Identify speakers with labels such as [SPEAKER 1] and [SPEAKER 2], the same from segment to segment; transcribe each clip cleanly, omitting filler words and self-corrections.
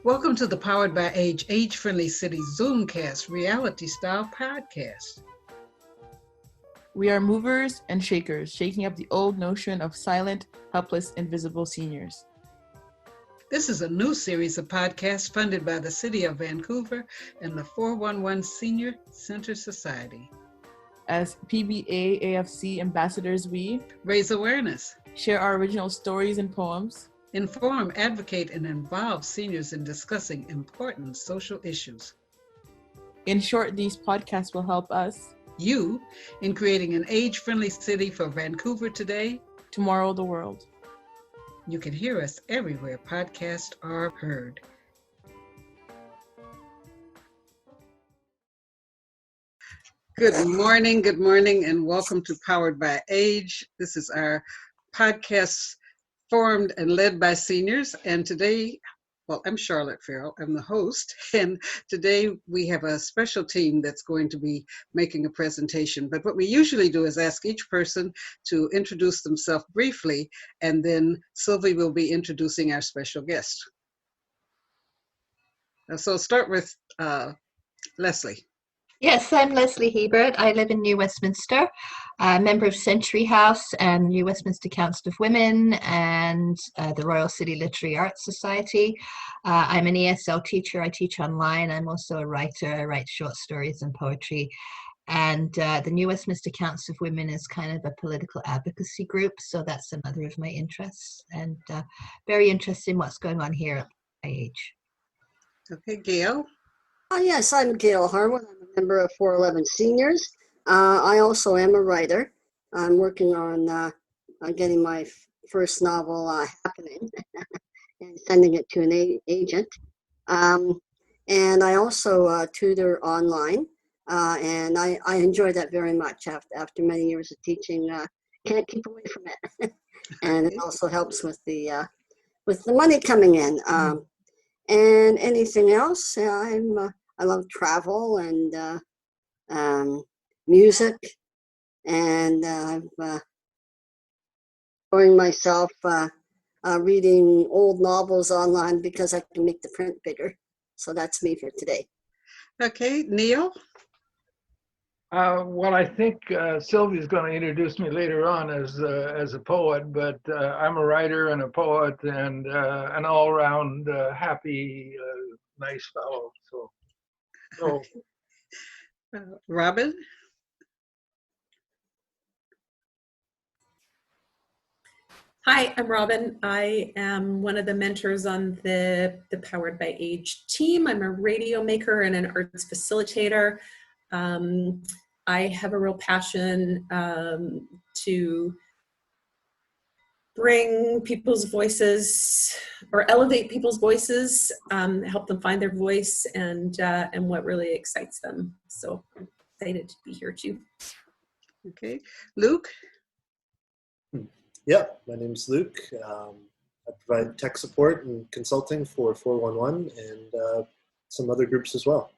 [SPEAKER 1] Welcome to the Powered by Age-Friendly City Zoomcast reality-style podcast.
[SPEAKER 2] We are movers and shakers, shaking up the old notion of silent, helpless, invisible seniors.
[SPEAKER 1] This is a new series of podcasts funded by the City of Vancouver and the 411 Senior Center Society.
[SPEAKER 2] As PBA AFC ambassadors, we
[SPEAKER 1] raise awareness,
[SPEAKER 2] share our original stories and poems,
[SPEAKER 1] inform, advocate, and involve seniors in discussing important social issues.
[SPEAKER 2] In short, these podcasts will help us,
[SPEAKER 1] you, in creating an age-friendly city for Vancouver today,
[SPEAKER 2] tomorrow the world.
[SPEAKER 1] You can hear us everywhere podcasts are heard. Good morning, and welcome to Powered by Age. This is our podcast formed and led by seniors, and today, I'm Charlotte Farrell, I'm the host, and today we have a special team that's going to be making a presentation. But what we usually do is ask each person to introduce themselves briefly, and then Sylvie will be introducing our special guest. So I'll start with Leslie.
[SPEAKER 3] Yes, I'm Leslie Hebert. I live in New Westminster, a member of Century House and New Westminster Council of Women and the Royal City Literary Arts Society. I'm an ESL teacher. I teach online. I'm also a writer. I write short stories and poetry. And the New Westminster Council of Women is kind of a political advocacy group. So that's another of my interests, and very interested in what's going on here at my age.
[SPEAKER 1] Okay, Gail.
[SPEAKER 4] Yes, I'm Gail Harwood. I'm a member of 411 Seniors. I also am a writer. I'm working on getting my first novel happening and sending it to an agent. And I also tutor online, and I enjoy that very much. After many years of teaching, can't keep away from it. And it also helps with the money coming in. And anything else, I love travel and music, and I'm enjoying myself reading old novels online because I can make the print bigger. So that's me for today.
[SPEAKER 1] Okay, Neil?
[SPEAKER 5] I think Sylvie's going to introduce me later on as a poet, but I'm a writer and a poet and an all-around happy, nice fellow. So
[SPEAKER 1] Robin?
[SPEAKER 6] Hi, I'm Robin. I am one of the mentors on the Powered by Age team. I'm a radio maker and an arts facilitator. I have a real passion to bring people's voices or elevate people's voices, help them find their voice and what really excites them. So I'm excited to be here too.
[SPEAKER 1] Okay, Luke?
[SPEAKER 7] Yeah, my name is Luke. I provide tech support and consulting for 411 and some other groups as well.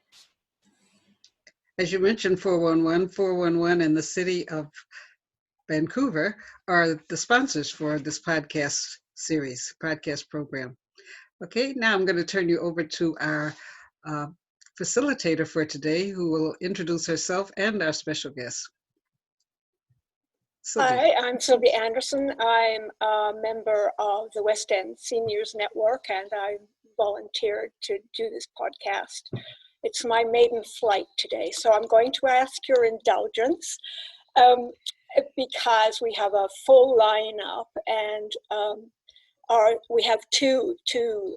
[SPEAKER 1] As you mentioned, 411 and the City of Vancouver are the sponsors for this podcast series, podcast program. Okay, now I'm going to turn you over to our facilitator for today, who will introduce herself and our special guest.
[SPEAKER 8] Sylvie. Hi, I'm Sylvie Anderson. I'm a member of the West End Seniors Network, and I volunteered to do this podcast. It's my maiden flight today, so I'm going to ask your indulgence because we have a full lineup, and we have two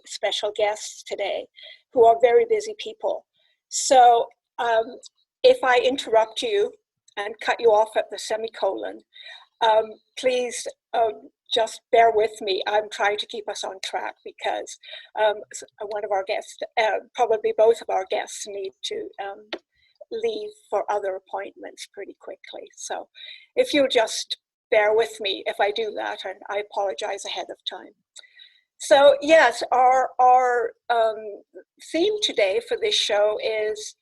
[SPEAKER 8] special guests today who are very busy people. So if I interrupt you and cut you off at the semicolon, please just bear with me. I'm trying to keep us on track because one of our guests, probably both of our guests, need to leave for other appointments pretty quickly. So if you'll just bear with me if I do that, and I apologize ahead of time. So yes, our theme today for this show is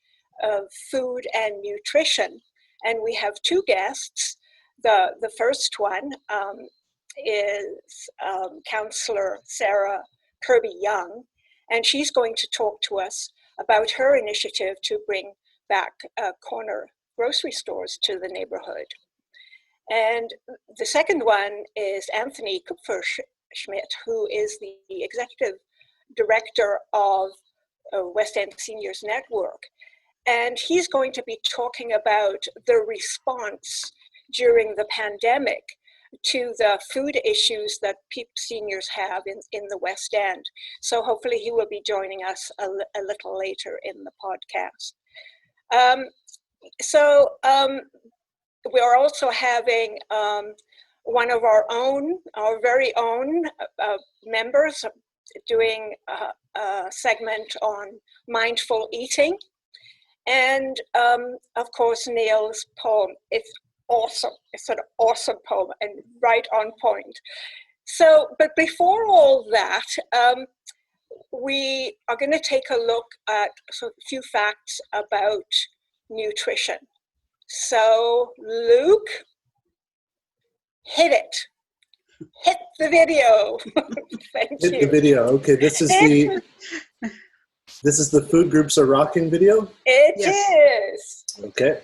[SPEAKER 8] food and nutrition. And we have two guests. The first one is Counselor Sarah Kirby-Young, And she's going to talk to us about her initiative to bring back corner grocery stores to the neighborhood. And the second one is Anthony Kupferschmidt, who is the executive director of West End Seniors Network. And he's going to be talking about the response during the pandemic to the food issues that seniors have in the West End. So hopefully he will be joining us a little later in the podcast. We're also having one of our very own members doing a segment on mindful eating. And of course, Neil's poem. It's awesome. It's an awesome poem and right on point. So, but before all that, we are going to take a look at a few facts about nutrition. So, Luke, hit it. Hit the video. Thank you.
[SPEAKER 7] Hit the video. Okay, this is the Food Groups Are Rocking video?
[SPEAKER 8] It is.
[SPEAKER 7] Okay.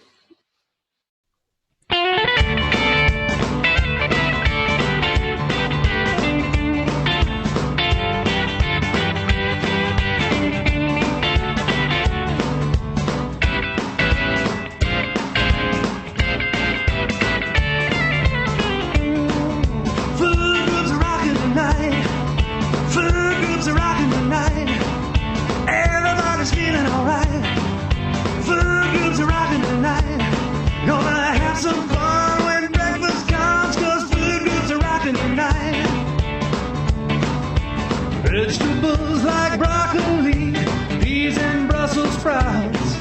[SPEAKER 9] Vegetables like broccoli, peas and Brussels sprouts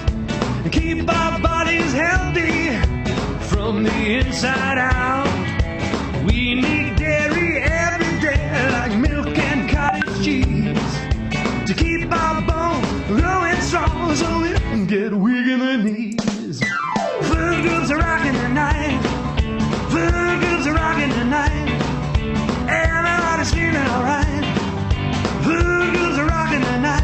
[SPEAKER 9] keep our bodies healthy from the inside out. We need dairy every day like milk and cottage cheese to keep our bones growing strong so we can get weak in the knees. Food groups are rocking tonight. Food groups are rocking tonight. Everybody's feeling alright. Food groups are rocking tonight.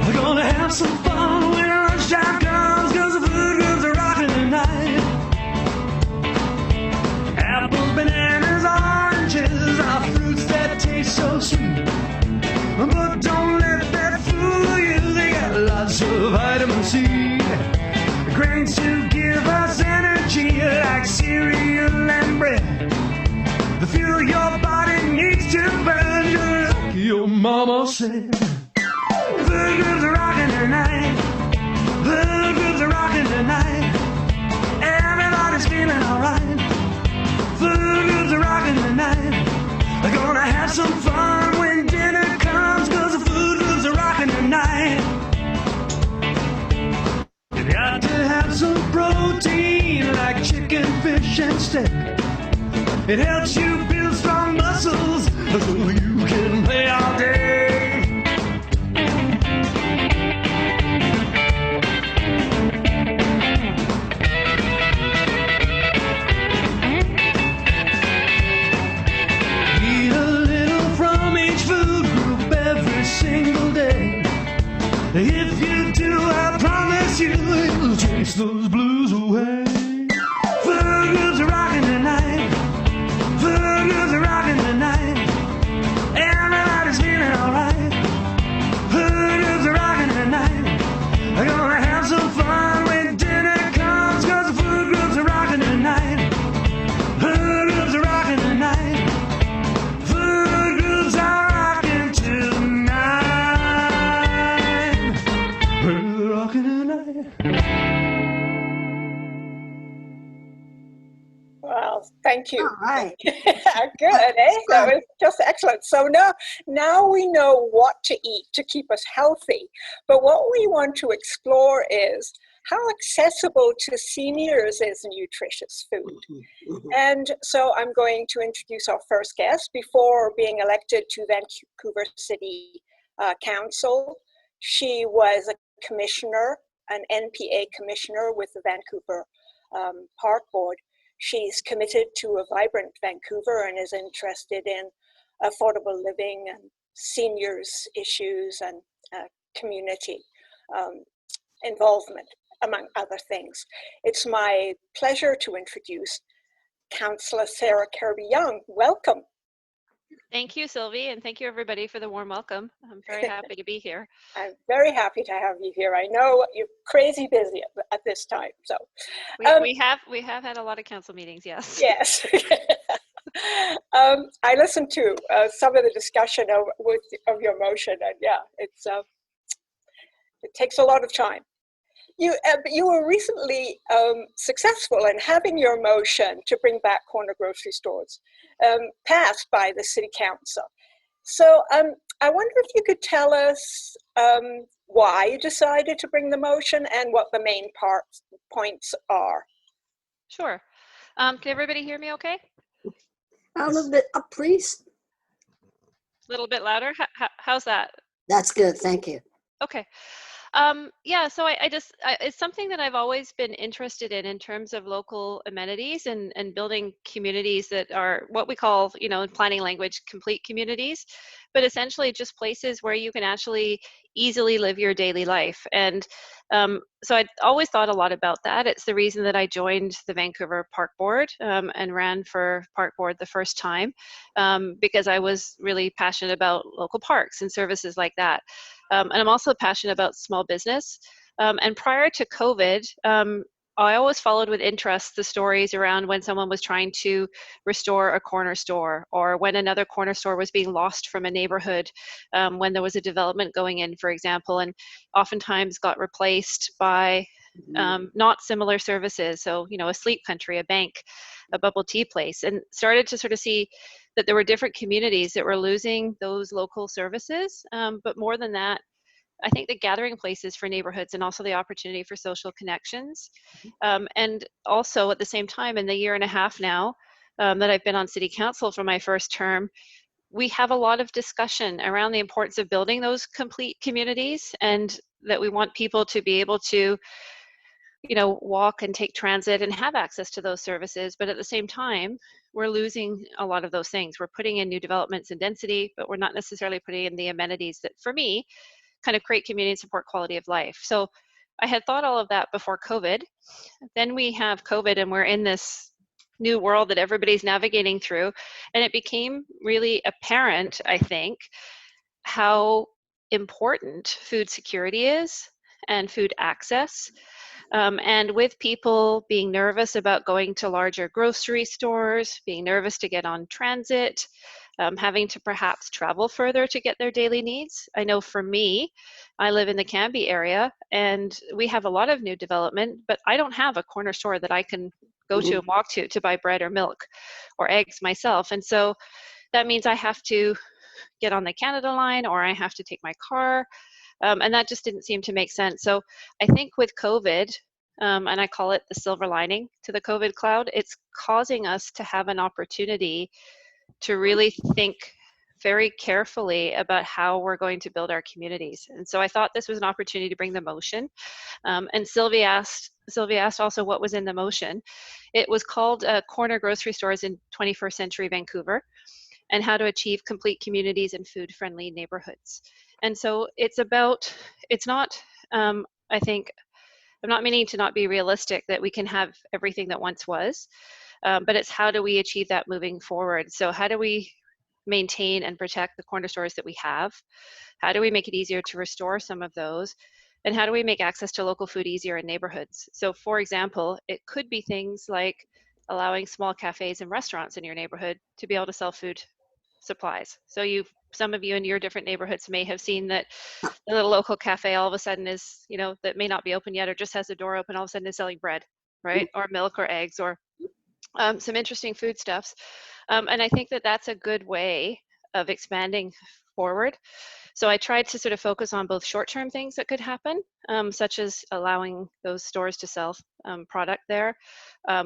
[SPEAKER 9] We're gonna have some fun when lunchtime comes, cause the food groups are rocking tonight. Apples, bananas, oranges are fruits that taste so sweet. But don't let that fool you, they got lots of vitamin C. Grains to give us energy like cereal and bread. The fuel your body needs to burn, your mama said. Food groups are rocking tonight. Food groups are rocking tonight. Everybody's feeling alright. Food groups are rocking tonight. We're gonna have some fun when dinner comes, cause the food groups are rocking tonight. You got to have some protein like chicken, fish, and steak. It helps you build strong muscles so you can play all day. Eat a little from each food group every single day. If you do, I promise you it'll chase those blues away. Food groups are rocking tonight. Food groups are rocking tonight. Everybody's feeling alright. Food groups are rocking tonight. We're gonna have some fun when dinner comes, cause the food groups are rocking tonight. Food groups are rocking tonight. Food groups are rocking tonight. We're rocking tonight.
[SPEAKER 8] Well, thank you.
[SPEAKER 4] All right.
[SPEAKER 8] Good, eh? That was just excellent. So now we know what to eat to keep us healthy. But what we want to explore is how accessible to seniors is nutritious food. And so I'm going to introduce our first guest. Before being elected to Vancouver City Council, she was a commissioner, an NPA commissioner with the Vancouver Park Board. She's committed to a vibrant Vancouver and is interested in affordable living and seniors issues and community involvement, among other things. It's my pleasure to introduce Councillor Sarah Kirby-Young. Welcome.
[SPEAKER 10] Thank you, Sylvie, and thank you everybody for the warm welcome. I'm very happy to be here.
[SPEAKER 8] I'm very happy to have you here. I know you're crazy busy at this time, so.
[SPEAKER 10] We have had a lot of council meetings, yes.
[SPEAKER 8] Yes. I listened to some of the discussion of your motion, and yeah, it takes a lot of time. You were recently successful in having your motion to bring back corner grocery stores passed by the City Council. So I wonder if you could tell us why you decided to bring the motion and what the main points are.
[SPEAKER 10] Sure. Can everybody hear me okay?
[SPEAKER 4] A little bit up, please.
[SPEAKER 10] A little bit louder? How's that?
[SPEAKER 4] That's good. Thank you.
[SPEAKER 10] Okay. Yeah, so it's something that I've always been interested in terms of local amenities and building communities that are what we call, in planning language, complete communities, but essentially just places where you can actually easily live your daily life. And so I'd always thought a lot about that. It's the reason that I joined the Vancouver Park Board and ran for Park Board the first time, because I was really passionate about local parks and services like that. And I'm also passionate about small business. And prior to COVID, I always followed with interest the stories around when someone was trying to restore a corner store, or when another corner store was being lost from a neighborhood, when there was a development going in, for example, and oftentimes got replaced by not similar services. So, a sleep country, a bank, a bubble tea place, and started to sort of see that there were different communities that were losing those local services. But more than that, I think the gathering places for neighborhoods and also the opportunity for social connections. And also at the same time, in the year and a half now that I've been on City Council for my first term, we have a lot of discussion around the importance of building those complete communities, and that we want people to be able to walk and take transit and have access to those services. But at the same time, we're losing a lot of those things. We're putting in new developments and density, but we're not necessarily putting in the amenities that, for me, kind of create community and support quality of life. So I had thought all of that before COVID. Then we have COVID and we're in this new world that everybody's navigating through. And it became really apparent, I think, how important food security is and food access. And with people being nervous about going to larger grocery stores, being nervous to get on transit, having to perhaps travel further to get their daily needs. I know for me, I live in the Canby area and we have a lot of new development, but I don't have a corner store that I can go to and walk to buy bread or milk or eggs myself. And so that means I have to get on the Canada line, or I have to take my car. And that just didn't seem to make sense. So I think with COVID, and I call it the silver lining to the COVID cloud, it's causing us to have an opportunity to really think very carefully about how we're going to build our communities. And so I thought this was an opportunity to bring the motion. And Sylvie asked also what was in the motion. It was called Corner Grocery Stores in 21st Century Vancouver, and how to achieve complete communities and food-friendly neighborhoods. And so it's not, I think, I'm not meaning to not be realistic that we can have everything that once was, but it's how do we achieve that moving forward? So how do we maintain and protect the corner stores that we have? How do we make it easier to restore some of those? And how do we make access to local food easier in neighborhoods? So for example, it could be things like allowing small cafes and restaurants in your neighborhood to be able to sell food supplies. So some of you in your different neighborhoods may have seen that a little local cafe all of a sudden is, that may not be open yet, or just has the door open, all of a sudden is selling bread, right? Or milk or eggs, or some interesting foodstuffs. And I think that that's a good way of expanding forward. So I tried to sort of focus on both short-term things that could happen, such as allowing those stores to sell product there,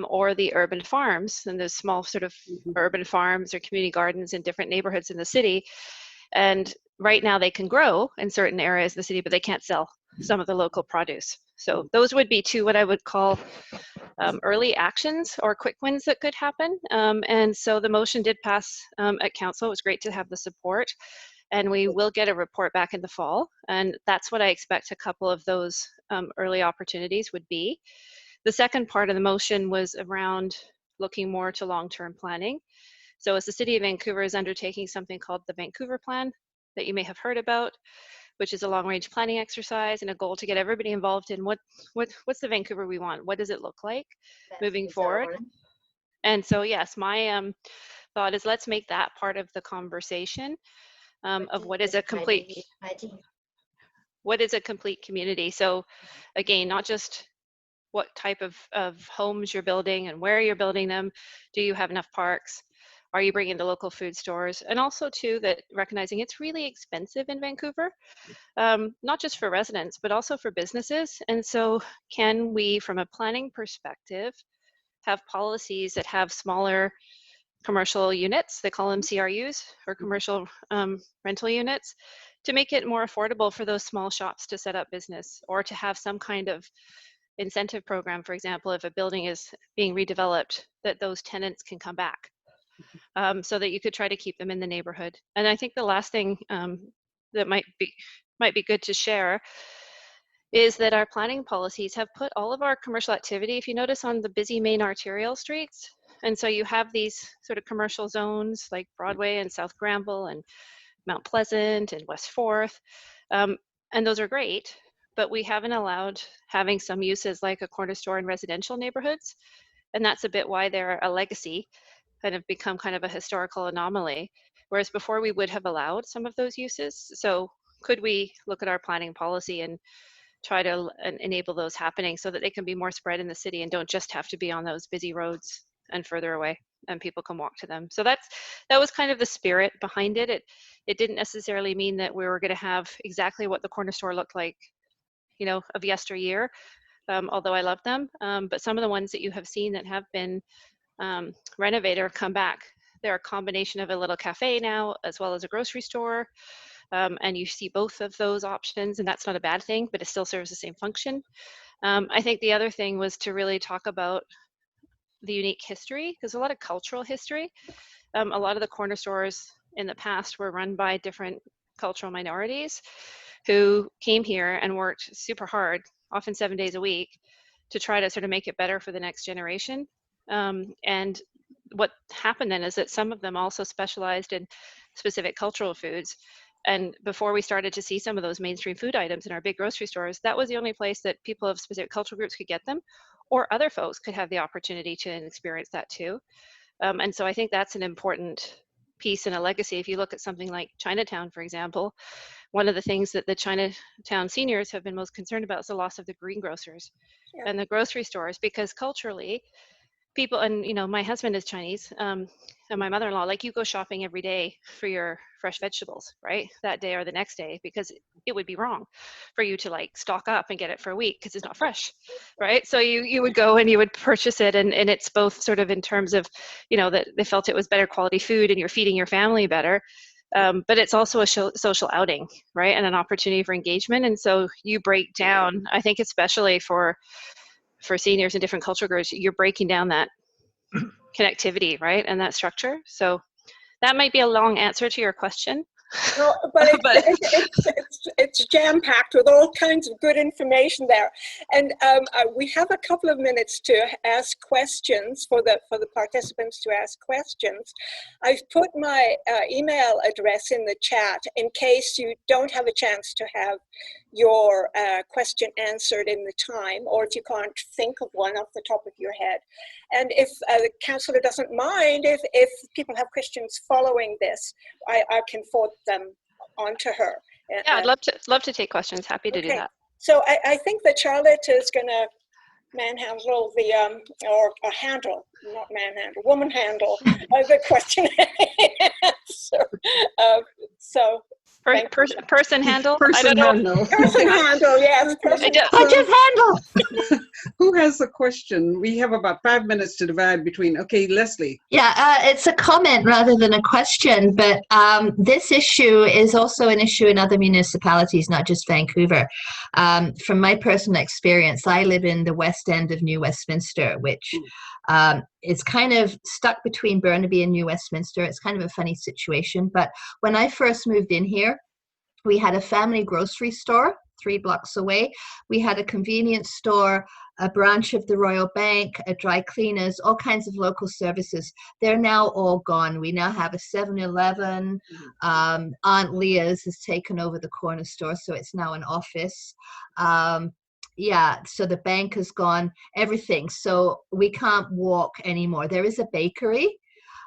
[SPEAKER 10] or the urban farms and those small sort of urban farms or community gardens in different neighborhoods in the city. And right now they can grow in certain areas of the city, but they can't sell some of the local produce. So those would be two what I would call early actions or quick wins that could happen. And so the motion did pass at council. It was great to have the support. and we will get a report back in the fall. And that's what I expect a couple of those early opportunities would be. The second part of the motion was around looking more to long-term planning. So as the City of Vancouver is undertaking something called the Vancouver Plan that you may have heard about, which is a long-range planning exercise and a goal to get everybody involved in what's the Vancouver we want? What does it look like moving forward? And so yes, my thought is let's make that part of the conversation of what is a complete community. So again, not just what type of homes you're building and where you're building them. Do you have enough parks? Are you bringing the local food stores? And also too, that recognizing it's really expensive in Vancouver, not just for residents, but also for businesses. And so can we, from a planning perspective, have policies that have smaller commercial units, they call them CRUs, or commercial rental units, to make it more affordable for those small shops to set up business, or to have some kind of incentive program, for example, if a building is being redeveloped, that those tenants can come back, so that you could try to keep them in the neighborhood. And I think the last thing that might be good to share is that our planning policies have put all of our commercial activity, if you notice, on the busy main arterial streets. And so you have these sort of commercial zones like Broadway and South Granville and Mount Pleasant and West 4th. And those are great, but we haven't allowed having some uses like a corner store in residential neighborhoods. And that's a bit why they're a legacy and have become kind of a historical anomaly, whereas before we would have allowed some of those uses. So could we look at our planning policy and try to enable those happening so that they can be more spread in the city and don't just have to be on those busy roads and further away, and people can walk to them. So that was kind of the spirit behind it. It didn't necessarily mean that we were going to have exactly what the corner store looked like, you know, of yesteryear, although I love them. But some of the ones that you have seen that have been renovated or come back, they're a combination of a little cafe now, as well as a grocery store. And you see both of those options, and that's not a bad thing, but it still serves the same function. I think the other thing was to really talk about the unique history. There's a lot of cultural history. A lot of the corner stores in the past were run by different cultural minorities who came here and worked super hard, often 7 days a week, to try to sort of make it better for the next generation. And what happened then is that some of them also specialized in specific cultural foods. And before we started to see some of those mainstream food items in our big grocery stores, that was the only place that people of specific cultural groups could get them, or other folks could have the opportunity to experience that too. And so I think that's an important piece and a legacy. If you look at something like Chinatown, for example, one of the things that the Chinatown seniors have been most concerned about is the loss of the greengrocers and the grocery stores, because culturally, people, and you know, my husband is Chinese, and my mother-in-law, like, you go shopping every day for your fresh vegetables, right, that day or the next day, because it would be wrong for you to like stock up and get it for a week because it's not fresh, right? So you would go and you would purchase it, and it's both sort of in terms of, you know, that they felt it was better quality food and you're feeding your family better, but it's also a social outing, right, and an opportunity for engagement. And so you break down, I think especially for seniors and different cultural groups, you're breaking down that connectivity, right, and that structure. So that might be a long answer to your question.
[SPEAKER 8] No, but it's jam-packed with all kinds of good information there. And we have a couple of minutes to ask questions for the participants to ask questions. I've put my email address in the chat in case you don't have a chance to have your question answered in the time, or if you can't think of one off the top of your head. And if the councillor doesn't mind, if people have questions following this, I can forward them on to her.
[SPEAKER 10] Yeah, I'd love to take questions. Happy to do that.
[SPEAKER 8] So I think that Charlotte is going to manhandle the, or handle, not manhandle, woman handle the question and answer.
[SPEAKER 10] Person handle?
[SPEAKER 1] Person
[SPEAKER 10] I don't know.
[SPEAKER 1] handle.
[SPEAKER 8] Person handle, yes.
[SPEAKER 3] Project handle.
[SPEAKER 1] Who has a question? We have about 5 minutes to divide between. Okay, Leslie.
[SPEAKER 3] Yeah, it's a comment rather than a question, but this issue is also an issue in other municipalities, not just Vancouver. From my personal experience, I live in the west end of New Westminster, which it's kind of stuck between Burnaby and New Westminster. It's kind of a funny situation. But when I first moved in here, we had a family grocery store 3 blocks away. We had a convenience store, a branch of the Royal Bank, a dry cleaners, all kinds of local services. They're now all gone. We now have a 7-Eleven. Aunt Leah's has taken over the corner store, so it's now an office. Yeah, so the bank has gone, everything. So we can't walk anymore. There is a bakery,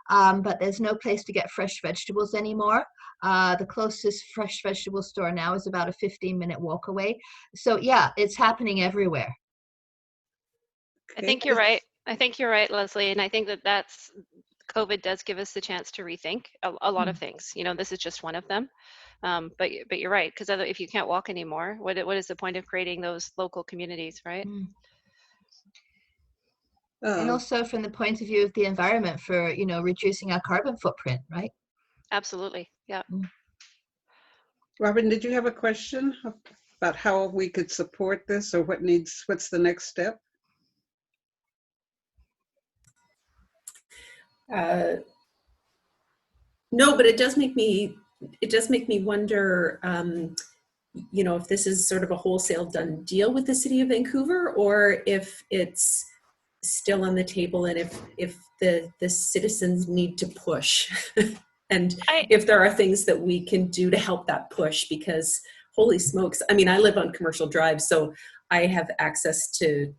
[SPEAKER 3] but there's no place to get fresh vegetables anymore. The closest fresh vegetable store now is about a 15-minute walk away. So yeah, it's happening everywhere.
[SPEAKER 10] I think you're right. I think you're right, Leslie. And I think that's COVID does give us the chance to rethink a lot of things. You know, this is just one of them. But you're right, because if you can't walk anymore, what is the point of creating those local communities, right?
[SPEAKER 3] And also from the point of view of the environment, for, you know, reducing our carbon footprint, right?
[SPEAKER 10] Absolutely. Yeah.
[SPEAKER 1] Robin, did you have a question about how we could support this, or what's the next step?
[SPEAKER 6] No, but it does make me wonder, you know, if this is sort of a wholesale done deal with the city of Vancouver, or if it's still on the table, and if the citizens need to push and if there are things that we can do to help that push, because holy smokes, I mean, I live on Commercial Drive, so I have access to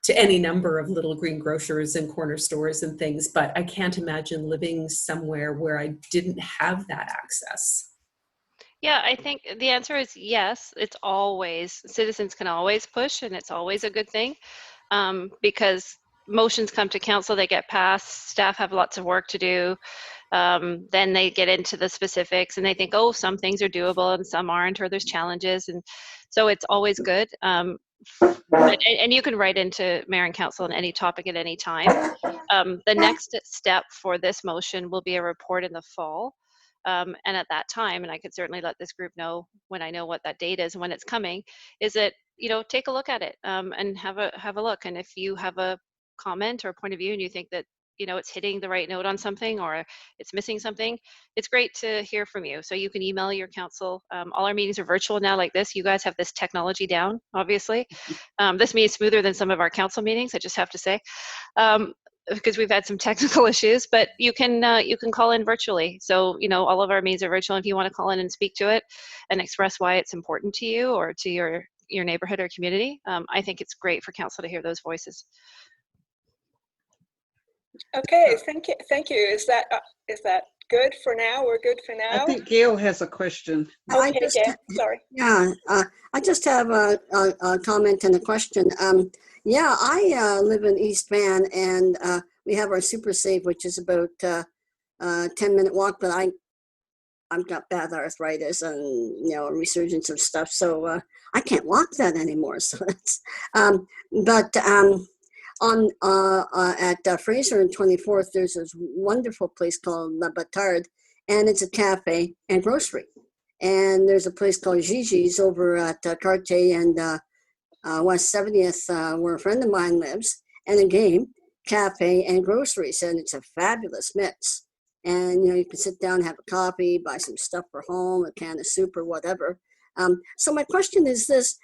[SPEAKER 6] any number of little green grocers and corner stores and things, but I can't imagine living somewhere where I didn't have that access.
[SPEAKER 10] Yeah, I think the answer is yes. It's always, citizens can always push, and it's always a good thing, because motions come to council, they get passed, staff have lots of work to do. Then they get into the specifics and they think, oh, some things are doable and some aren't, or there's challenges. And so it's always good. And you can write into mayor and council on any topic at any time. The next step for this motion will be a report in the fall. And at that time, and I could certainly let this group know when I know what that date is and when it's coming, is that, you know, take a look at it and have a look. And if you have a comment or point of view and you think that, you know, it's hitting the right note on something or it's missing something, it's great to hear from you. So you can email your council. All our meetings are virtual now like this. You guys have this technology down, obviously. This meeting is smoother than some of our council meetings, I just have to say, because we've had some technical issues, but you can call in virtually. So, you know, all of our meetings are virtual. If you want to call in and speak to it and express why it's important to you or to your neighborhood or community, I think it's great for council to hear those voices.
[SPEAKER 8] Okay, thank you. Is that good for now? We're good for now.
[SPEAKER 1] I think Gail has a question.
[SPEAKER 8] Okay, Gail, sorry.
[SPEAKER 4] Yeah, I just have a comment and a question. Yeah, I live in East Van, and we have our Super Save, which is about a 10-minute walk. But I've got bad arthritis and, you know, a resurgence of stuff, so I can't walk that anymore. So that's on at Fraser and 24th, there's this wonderful place called La Batard, and it's a cafe and grocery. And there's a place called Gigi's over at Cartier and West 70th, where a friend of mine lives, and again, cafe and groceries, and it's a fabulous mix. And, you know, you can sit down, have a coffee, buy some stuff for home, a can of soup or whatever. So my question is this,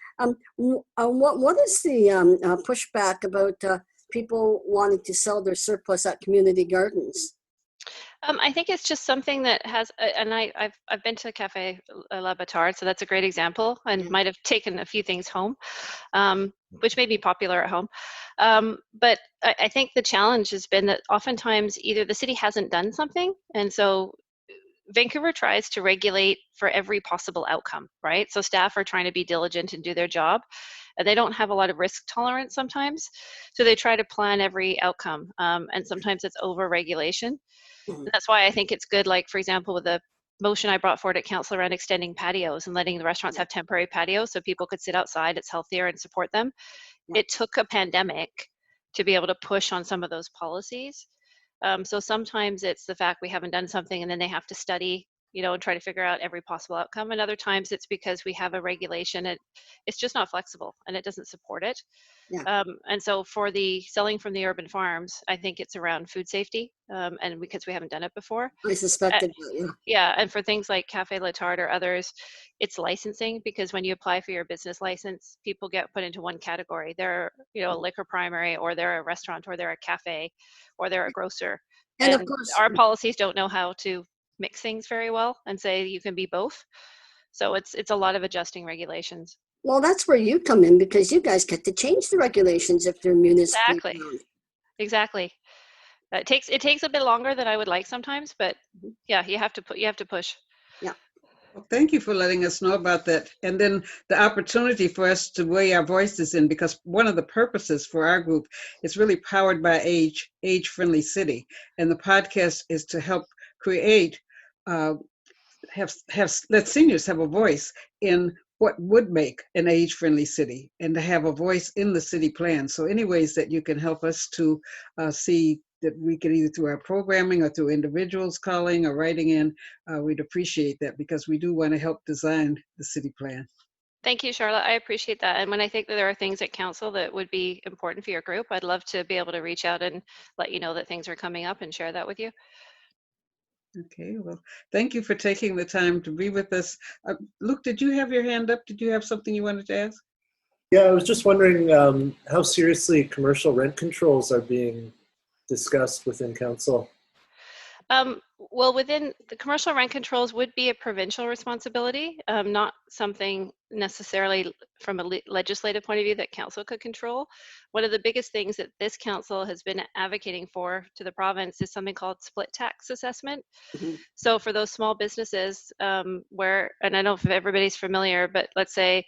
[SPEAKER 4] what is the pushback about people wanting to sell their surplus at community gardens?
[SPEAKER 10] I think it's just something that has, and I've been to Cafe La Batard, so that's a great example, and might have taken a few things home, which may be popular at home. But I think the challenge has been that oftentimes either the city hasn't done something, and so Vancouver tries to regulate for every possible outcome, right? So staff are trying to be diligent and do their job, and they don't have a lot of risk tolerance sometimes. So they try to plan every outcome, and sometimes it's over-regulation. And that's why I think it's good, like, for example, with the motion I brought forward at council around extending patios and letting the restaurants have temporary patios so people could sit outside, it's healthier, and support them. It took a pandemic to be able to push on some of those policies. So sometimes it's the fact we haven't done something and then they have to study, you know, and try to figure out every possible outcome. And other times it's because we have a regulation, it's just not flexible and it doesn't support it. And so for the selling from the urban farms, I think it's around food safety, and because we haven't done it before.
[SPEAKER 4] I suspected that, yeah.
[SPEAKER 10] Yeah, and for things like Cafe Letard or others, it's licensing, because when you apply for your business license, people get put into one category. They're, a liquor primary, or they're a restaurant, or they're a cafe, or they're a grocer.
[SPEAKER 4] And
[SPEAKER 10] And
[SPEAKER 4] of course,
[SPEAKER 10] our policies don't know how to mix things very well and say you can be both. So it's a lot of adjusting regulations.
[SPEAKER 4] well, that's where you come in, because you guys get to change the regulations if they're municipally
[SPEAKER 10] Exactly.
[SPEAKER 4] owned.
[SPEAKER 10] Exactly. It takes a bit longer than I would like sometimes, but yeah, you have to push.
[SPEAKER 1] Well, thank you for letting us know about that. And then the opportunity for us to weigh our voices in, because one of the purposes for our group is really Powered by Age-Friendly City. And the podcast is to help create, let seniors have a voice in what would make an age-friendly city, and to have a voice in the city plan. So any ways that you can help us to see that we can, either through our programming or through individuals calling or writing in, we'd appreciate that, because we do want to help design the city plan.
[SPEAKER 10] Thank you, Charlotte. I appreciate that. And when I think that there are things at council that would be important for your group, I'd love to be able to reach out and let you know that things are coming up and share that with you.
[SPEAKER 1] Okay, well, thank you for taking the time to be with us. Luke, did you have your hand up? Did you have something you wanted to ask?
[SPEAKER 7] Yeah, I was just wondering how seriously commercial rent controls are being discussed within council.
[SPEAKER 10] Well, within the commercial rent controls would be a provincial responsibility, not something necessarily from a legislative point of view that council could control. One of the biggest things that this council has been advocating for to the province is something called split tax assessment.
[SPEAKER 4] Mhm.
[SPEAKER 10] So for those small businesses where, and I don't know if everybody's familiar, but let's say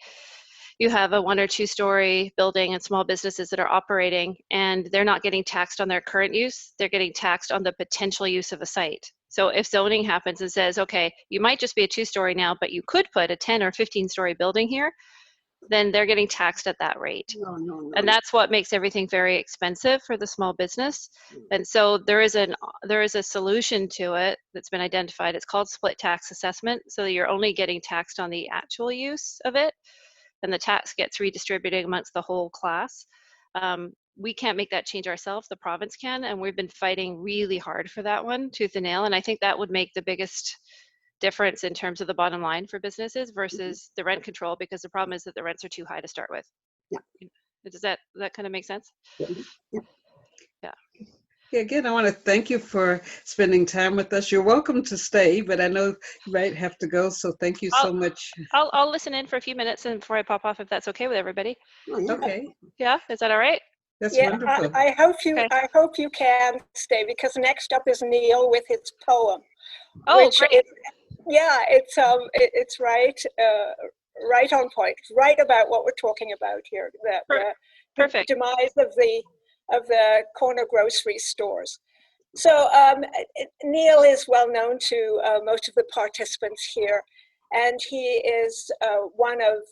[SPEAKER 10] you have a 1 or 2 story building and small businesses that are operating, and they're not getting taxed on their current use, they're getting taxed on the potential use of a site. So if zoning happens and says, okay, you might just be a 2 story now, but you could put a 10 or 15 story building here, then they're getting taxed at that rate.
[SPEAKER 4] No.
[SPEAKER 10] And that's what makes everything very expensive for the small business. And so there is a solution to it that's been identified. It's called split tax assessment. So you're only getting taxed on the actual use of it, and the tax gets redistributed amongst the whole class. We can't make that change ourselves, the province can, and we've been fighting really hard for that one, tooth and nail, and I think that would make the biggest difference in terms of the bottom line for businesses versus the rent control, because the problem is that the rents are too high to start with.
[SPEAKER 4] Yeah.
[SPEAKER 10] Does that kind of make sense?
[SPEAKER 4] Yeah.
[SPEAKER 1] Yeah, again, I want to thank you for spending time with us. You're welcome to stay, but I know you might have to go, so thank you so much.
[SPEAKER 10] I'll listen in for a few minutes and before I pop off, if that's okay with everybody.
[SPEAKER 4] Oh, yeah.
[SPEAKER 1] Okay,
[SPEAKER 10] Yeah, is that all right?
[SPEAKER 1] that's
[SPEAKER 8] Yeah,
[SPEAKER 1] wonderful.
[SPEAKER 8] I hope you
[SPEAKER 10] Okay.
[SPEAKER 8] I hope you can stay, because next up is Neil with his poem.
[SPEAKER 10] Oh,
[SPEAKER 8] which
[SPEAKER 10] great.
[SPEAKER 8] It's right on point, right about what we're talking about here, the
[SPEAKER 10] Perfect.
[SPEAKER 8] demise of the corner grocery stores. So Neil is well known to most of the participants here, and he is one of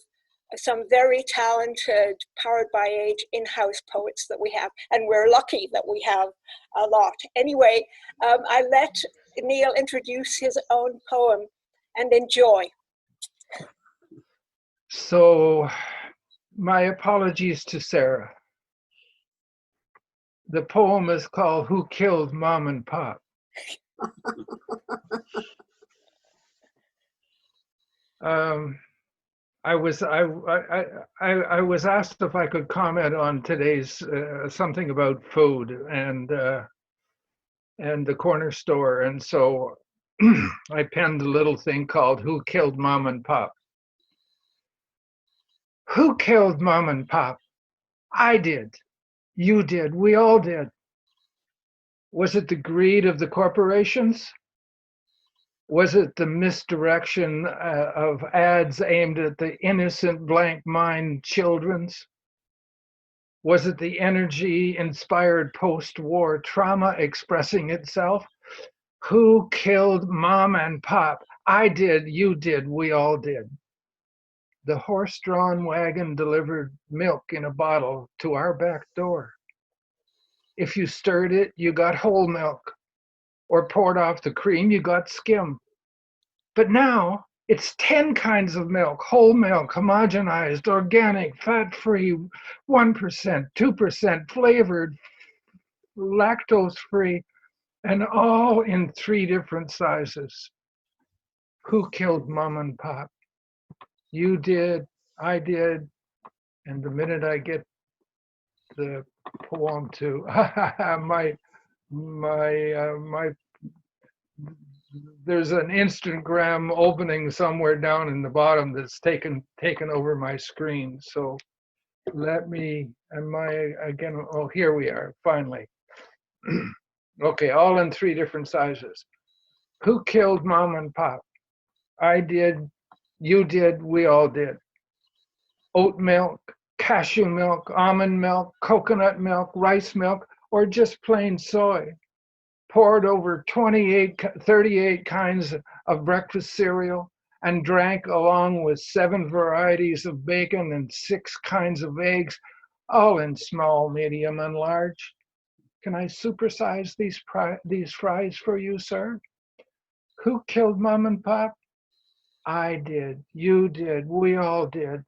[SPEAKER 8] some very talented Powered by Age in-house poets that we have, and we're lucky that we have a lot. Anyway, I let Neil introduce his own poem, and enjoy.
[SPEAKER 5] So my apologies to Sarah. The poem is called Who Killed Mom and Pop? I was asked if I could comment on today's something about food and the corner store, and so I penned a little thing called Who Killed Mom and Pop? Who killed Mom and Pop? I did. You did. We all did. Was it the greed of the corporations? Was it the misdirection of ads aimed at the innocent blank mind children's? Was it the energy-inspired post-war trauma expressing itself? Who killed Mom and Pop? I did, you did, we all did. The horse-drawn wagon delivered milk in a bottle to our back door. If you stirred it, you got whole milk, or poured off the cream, you got skim. But now, It's 10 kinds of milk: whole milk, homogenized, organic, fat-free, 1%, 2%, flavored, lactose-free, and all in 3 different sizes. Who killed mom and pop? You did, I did, and the minute I get the poem to my there's an Instagram opening somewhere down in the bottom that's taken over my screen. So let me, again, oh, here we are, finally. Okay, all in 3 different sizes. Who killed mom and pop? I did, you did, we all did. Oat milk, cashew milk, almond milk, coconut milk, rice milk, or just plain soy. Poured over 38 kinds of breakfast cereal, and drank along with 7 varieties of bacon and 6 kinds of eggs, all in small, medium, and large. Can I supersize these fries for you, sir? Who killed mom and pop? I did, you did, we all did.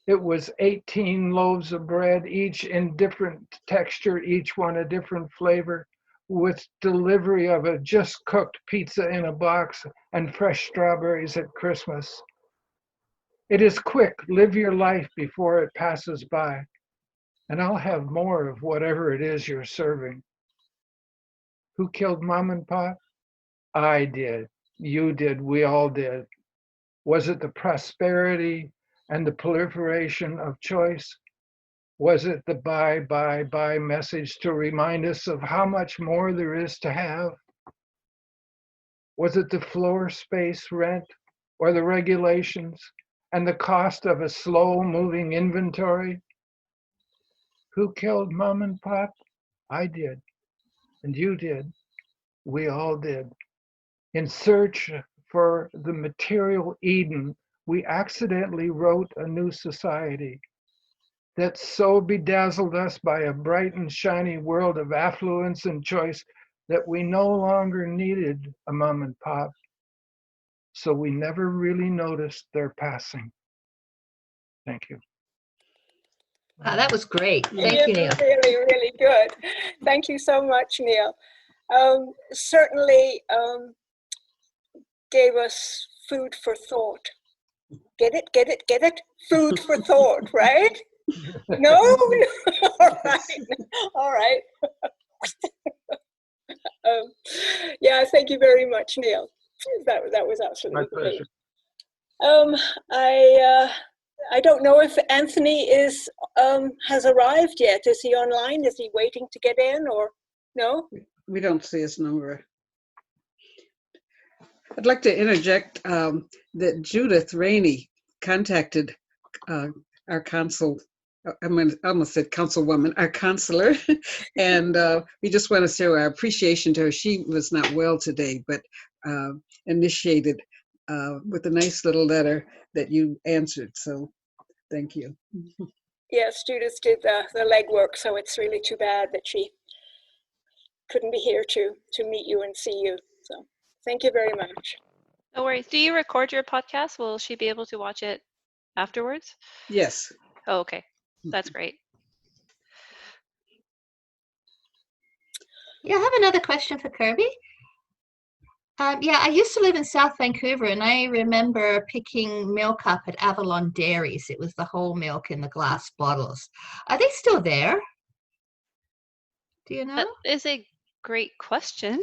[SPEAKER 5] It was 18 loaves of bread, each in different texture, each one a different flavor, with delivery of a just cooked pizza in a box and fresh strawberries at Christmas. It is quick. Live your life before it passes by, and I'll have more of whatever it is you're serving. Who killed mom and pop? I did. You did. We all did. Was it the prosperity and the proliferation of choice? Was it the buy message to remind us of how much more there is to have? Was it the floor space rent or the regulations and the cost of a slow moving inventory? Who killed mom and pop? I did, and you did, we all did. In search for the material Eden, we accidentally wrote a new society that so bedazzled us by a bright and shiny world of affluence and choice that we no longer needed a mom and pop. So we never really noticed their passing. Thank you.
[SPEAKER 3] Wow, that was great.
[SPEAKER 8] It
[SPEAKER 3] Thank you,
[SPEAKER 8] is
[SPEAKER 3] Neil.
[SPEAKER 8] really, really good. Thank you so much, Neil. Certainly gave us food for thought. Get it, get it, get it? Food for thought, right? No? All right. All right. Yeah, thank you very much, Neil. That was absolutely great. I don't know if Anthony has arrived yet. Is he online? Is he waiting to get in, or no?
[SPEAKER 1] We don't see his number. I'd like to interject that Judith Rainey contacted our consul. I almost said councilwoman, our counselor, and we just want to show our appreciation to her. She was not well today, but initiated with a nice little letter that you answered. So thank you.
[SPEAKER 8] Yes, Judith did the legwork, so it's really too bad that she couldn't be here to meet you and see you. So thank you very much.
[SPEAKER 10] No worries. Do you record your podcast? Will she be able to watch it afterwards?
[SPEAKER 1] Yes.
[SPEAKER 10] Oh, okay. That's great.
[SPEAKER 3] Yeah, I have another question for Kirby. Yeah, I used to live in South Vancouver, and I remember picking milk up at Avalon Dairies. It was the whole milk in the glass bottles. Are they still there? Do you know?
[SPEAKER 10] That is a great question.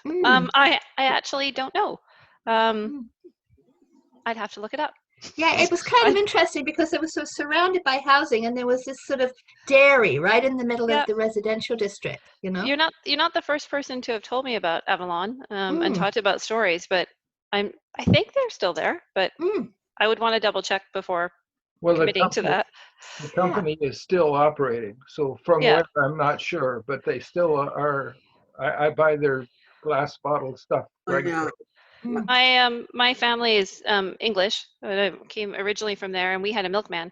[SPEAKER 10] I actually don't know. I'd have to look it up.
[SPEAKER 3] Yeah, it was kind of interesting because it was so surrounded by housing, and there was this sort of dairy right in the middle of the residential district. You know,
[SPEAKER 10] you're not the first person to have told me about Avalon and talked about stories, but I think they're still there, but I would want to double check before committing to that.
[SPEAKER 5] The company is still operating, so from where I'm not sure, but they still are. I buy their glass bottle stuff regularly.
[SPEAKER 10] My family is English. I came originally from there, and we had a milkman.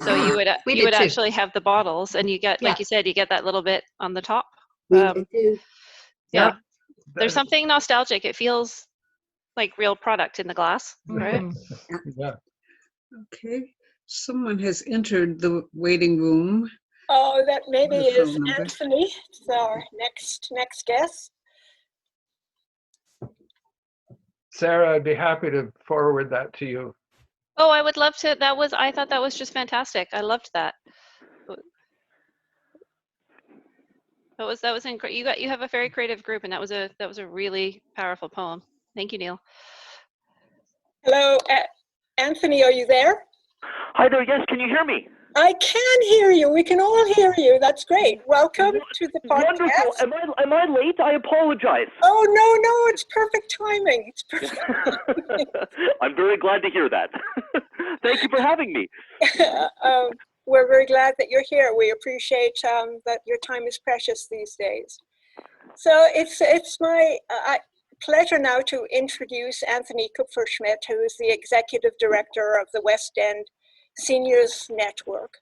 [SPEAKER 10] So you would actually have the bottles, and you get, like you said, you get that little bit on the top.
[SPEAKER 4] We did too.
[SPEAKER 10] Yeah, there's something nostalgic. It feels like real product in the glass, right?
[SPEAKER 2] Mhm.
[SPEAKER 5] Yeah.
[SPEAKER 1] Okay. Someone has entered the waiting room.
[SPEAKER 8] Oh, that maybe
[SPEAKER 1] The
[SPEAKER 8] is
[SPEAKER 1] phone number.
[SPEAKER 8] Anthony. It's our next guest.
[SPEAKER 5] Sarah, I'd be happy to forward that to you.
[SPEAKER 10] Oh, I would love to. I thought that was just fantastic. I loved that. That was incredible. You have a very creative group, and that was a really powerful poem. Thank you, Neil.
[SPEAKER 8] Hello, Anthony, are you there?
[SPEAKER 11] Hi there, yes, can you hear me?
[SPEAKER 8] I can hear you. We can all hear you. That's great. Welcome to the podcast.
[SPEAKER 11] Wonderful. Am I late? I apologize.
[SPEAKER 8] Oh, no, it's perfect timing. It's perfect.
[SPEAKER 11] I'm very glad to hear that. Thank you for having me.
[SPEAKER 8] We're very glad that you're here. We appreciate that your time is precious these days. So it's my pleasure now to introduce Anthony Kupferschmidt, who is the Executive Director of the West End Seniors Network,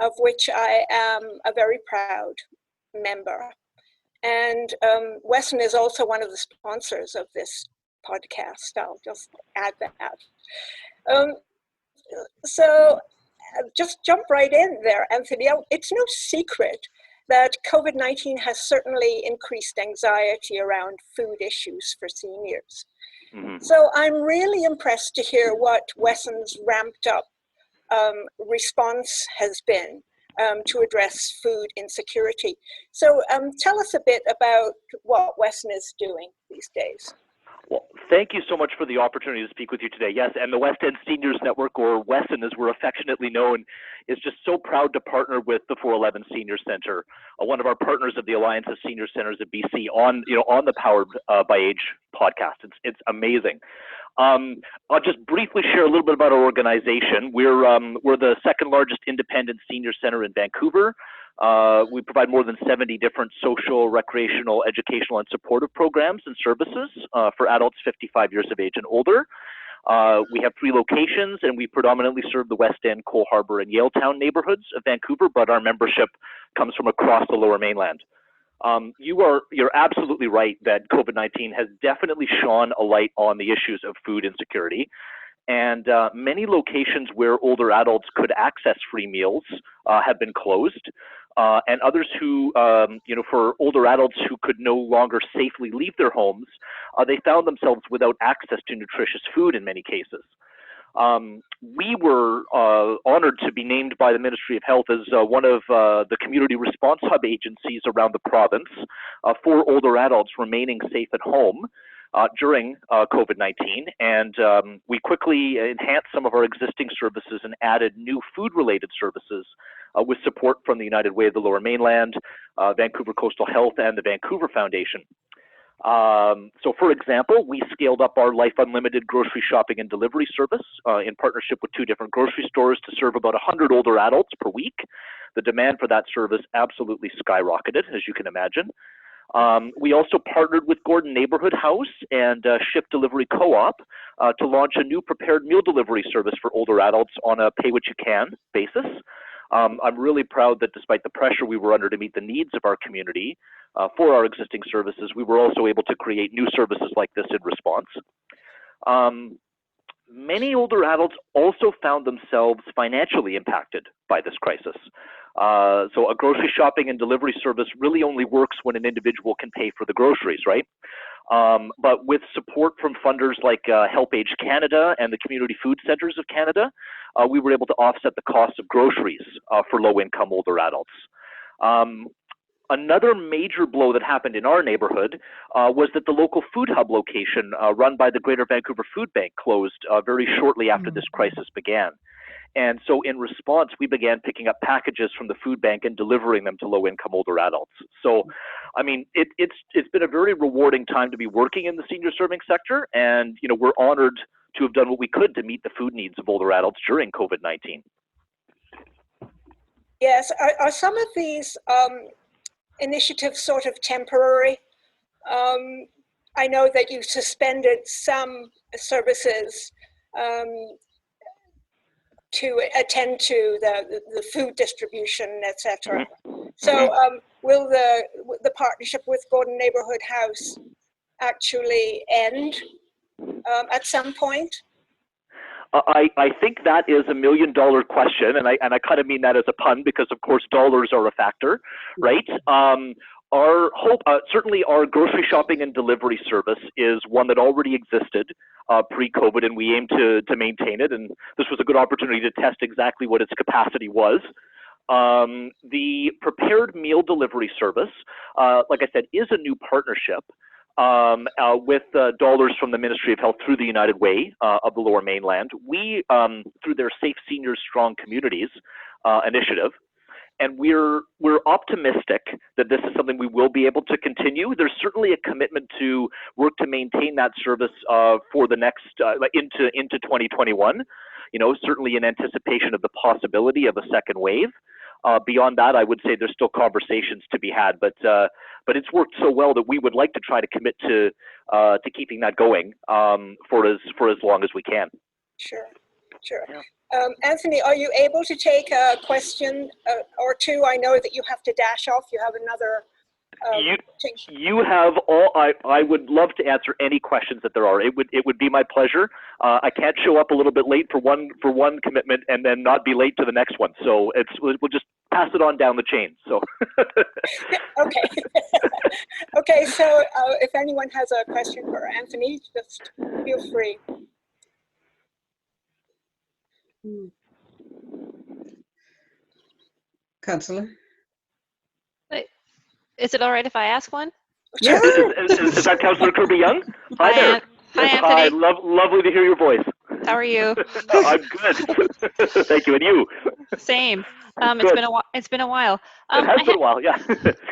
[SPEAKER 8] of which I am a very proud member. And Weston is also one of the sponsors of this podcast. I'll just add that. So just jump right in there, Anthony. It's no secret that COVID-19 has certainly increased anxiety around food issues for seniors. Mm-hmm. So I'm really impressed to hear what Wesson's ramped up response has been to address food insecurity. So tell us a bit about what Wesson is doing these days.
[SPEAKER 11] Well, thank you so much for the opportunity to speak with you today. Yes, and the West End Seniors Network, or Wesson as we're affectionately known, is just so proud to partner with the 411 Senior Center, one of our partners of the Alliance of Senior Centers of BC, on the Powered by Age podcast. It's amazing. I'll just briefly share a little bit about our organization. We're the second largest independent senior center in Vancouver. We provide more than 70 different social, recreational, educational, and supportive programs and services for adults 55 years of age and older. We have 3 locations, and we predominantly serve the West End, Cole Harbour, and Yaletown neighborhoods of Vancouver, but our membership comes from across the Lower Mainland. You're absolutely right that COVID-19 has definitely shone a light on the issues of food insecurity. And many locations where older adults could access free meals have been closed. And others who, for older adults who could no longer safely leave their homes, they found themselves without access to nutritious food in many cases. We were honored to be named by the Ministry of Health as one of the community response hub agencies around the province for older adults remaining safe at home during COVID-19, and we quickly enhanced some of our existing services and added new food-related services with support from the United Way of the Lower Mainland, Vancouver Coastal Health, and the Vancouver Foundation. So for example, we scaled up our Life Unlimited grocery shopping and delivery service in partnership with 2 different grocery stores to serve about 100 older adults per week. The demand for that service absolutely skyrocketed, as you can imagine. We also partnered with Gordon Neighborhood House and Shift Delivery Co-op to launch a new prepared meal delivery service for older adults on a pay-what-you-can basis. I'm really proud that despite the pressure we were under to meet the needs of our community for our existing services, we were also able to create new services like this in response. Many older adults also found themselves financially impacted by this crisis. So a grocery shopping and delivery service really only works when an individual can pay for the groceries, right? But with support from funders like Help Age Canada and the Community Food Centres of Canada, we were able to offset the cost of groceries for low-income older adults. Another major blow that happened in our neighborhood was that the local food hub location run by the Greater Vancouver Food Bank closed very shortly after this crisis began. And so in response, we began picking up packages from the food bank and delivering them to low-income older adults. So, I mean, it's been a very rewarding time to be working in the senior serving sector, and we're honored to have done what we could to meet the food needs of older adults during COVID-19.
[SPEAKER 8] Yes, are some of these initiatives sort of temporary? I know that you suspended some services to attend to the food distribution, etc. So will the partnership with Gordon Neighborhood House actually end at some point?
[SPEAKER 11] I think that is $1 million question, and I kind of mean that as a pun because, of course, dollars are a factor, right? Our hope, certainly our grocery shopping and delivery service is one that already existed pre-COVID, and we aim to maintain it. And this was a good opportunity to test exactly what its capacity was. The prepared meal delivery service, like I said, is a new partnership with dollars from the Ministry of Health through the United Way of the Lower Mainland. We, through their Safe Seniors Strong Communities initiative, and we're optimistic that this is something we will be able to continue. There's certainly a commitment to work to maintain that service for the next into 2021. You know, certainly in anticipation of the possibility of a second wave. Beyond that, I would say there's still conversations to be had, but it's worked so well that we would like to try to commit to keeping that going for as long as we can.
[SPEAKER 8] Sure, sure.
[SPEAKER 11] Yeah.
[SPEAKER 8] Anthony, are you able to take a question or two? I know that you have to dash off. You have another.
[SPEAKER 11] You have all. I would love to answer any questions that there are. It would be my pleasure. I can't show up a little bit late for one commitment and then not be late to the next one. So we'll just pass it on down the chain. So.
[SPEAKER 8] Okay. Okay. So if anyone has a question for Anthony, just feel free.
[SPEAKER 1] Councillor?
[SPEAKER 10] Is it all right if I ask one?
[SPEAKER 1] Yeah.
[SPEAKER 11] Is that Councillor Kirby Young? Hi there.
[SPEAKER 10] Hi, Anthony.
[SPEAKER 11] Hi, lovely to hear your voice.
[SPEAKER 10] How are you?
[SPEAKER 11] I'm good. Thank you. And you?
[SPEAKER 10] Same. It's been a while. It has been a while,
[SPEAKER 11] yeah.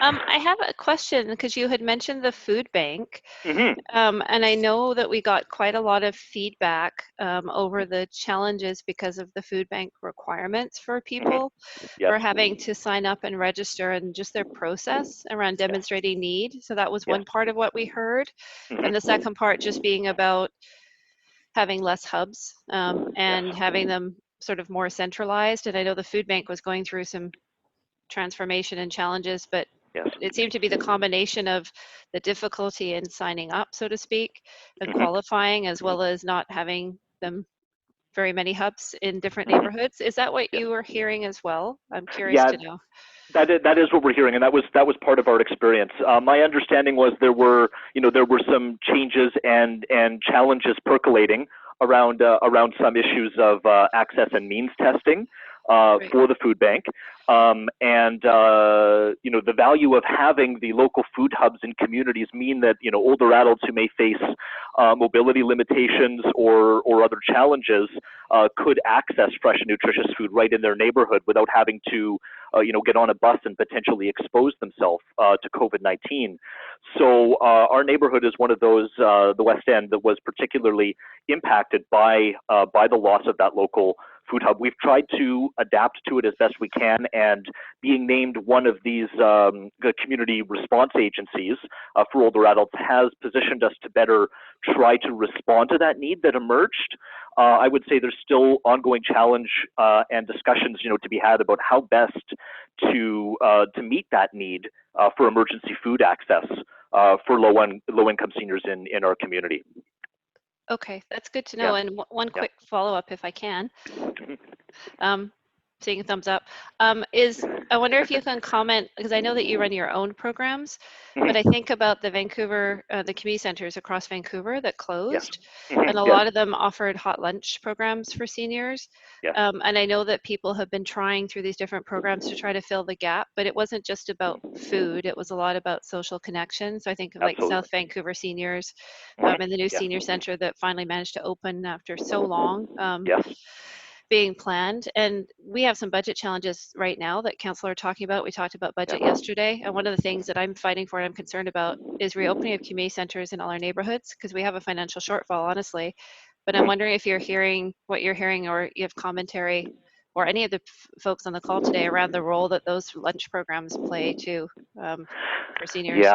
[SPEAKER 10] I have a question because you had mentioned the food bank, and I know that we got quite a lot of feedback over the challenges because of the food bank requirements for people for having to sign up and register and just their process around demonstrating need. So that was one part of what we heard, and the second part just being about having less hubs and having them sort of more centralized. And I know the food bank was going through some transformation and challenges, but it seemed to be the combination of the difficulty in signing up, so to speak, and qualifying, as well as not having them very many hubs in different neighborhoods. Is that what you were hearing as well? I'm curious to know.
[SPEAKER 11] That is what we're hearing, and that was part of our experience. My understanding was there were some changes and challenges percolating around some issues of access and means testing for the food bank, and the value of having the local food hubs in communities mean that older adults who may face mobility limitations or other challenges could access fresh and nutritious food right in their neighborhood without having to get on a bus and potentially expose themselves to COVID-19. So our neighborhood is one of those, the West End, that was particularly impacted by the loss of that local food hub. We've tried to adapt to it as best we can, and being named one of these community response agencies for older adults has positioned us to better try to respond to that need that emerged. I would say there's still ongoing challenge and discussions, to be had about how best to meet that need for emergency food access for low-income seniors in our community.
[SPEAKER 10] Okay, that's good to know. And one quick follow-up, if I can. Seeing a thumbs up, is I wonder if you can comment, because I know that you run your own programs, but I think about the Vancouver, the community centers across Vancouver that closed, and a lot of them offered hot lunch programs for seniors. And I know that people have been trying through these different programs to try to fill the gap, but it wasn't just about food, it was a lot about social connection. So I think of like South Vancouver seniors and the new senior center that finally managed to open after so long. Being planned, and we have some budget challenges right now that council are talking about. We talked about budget yesterday, and one of the things that I'm fighting for and I'm concerned about is reopening of community centers in all our neighborhoods, because we have a financial shortfall, honestly. But I'm wondering if you're hearing what you're hearing, or you have commentary, or any of the folks on the call today around the role that those lunch programs play too for seniors.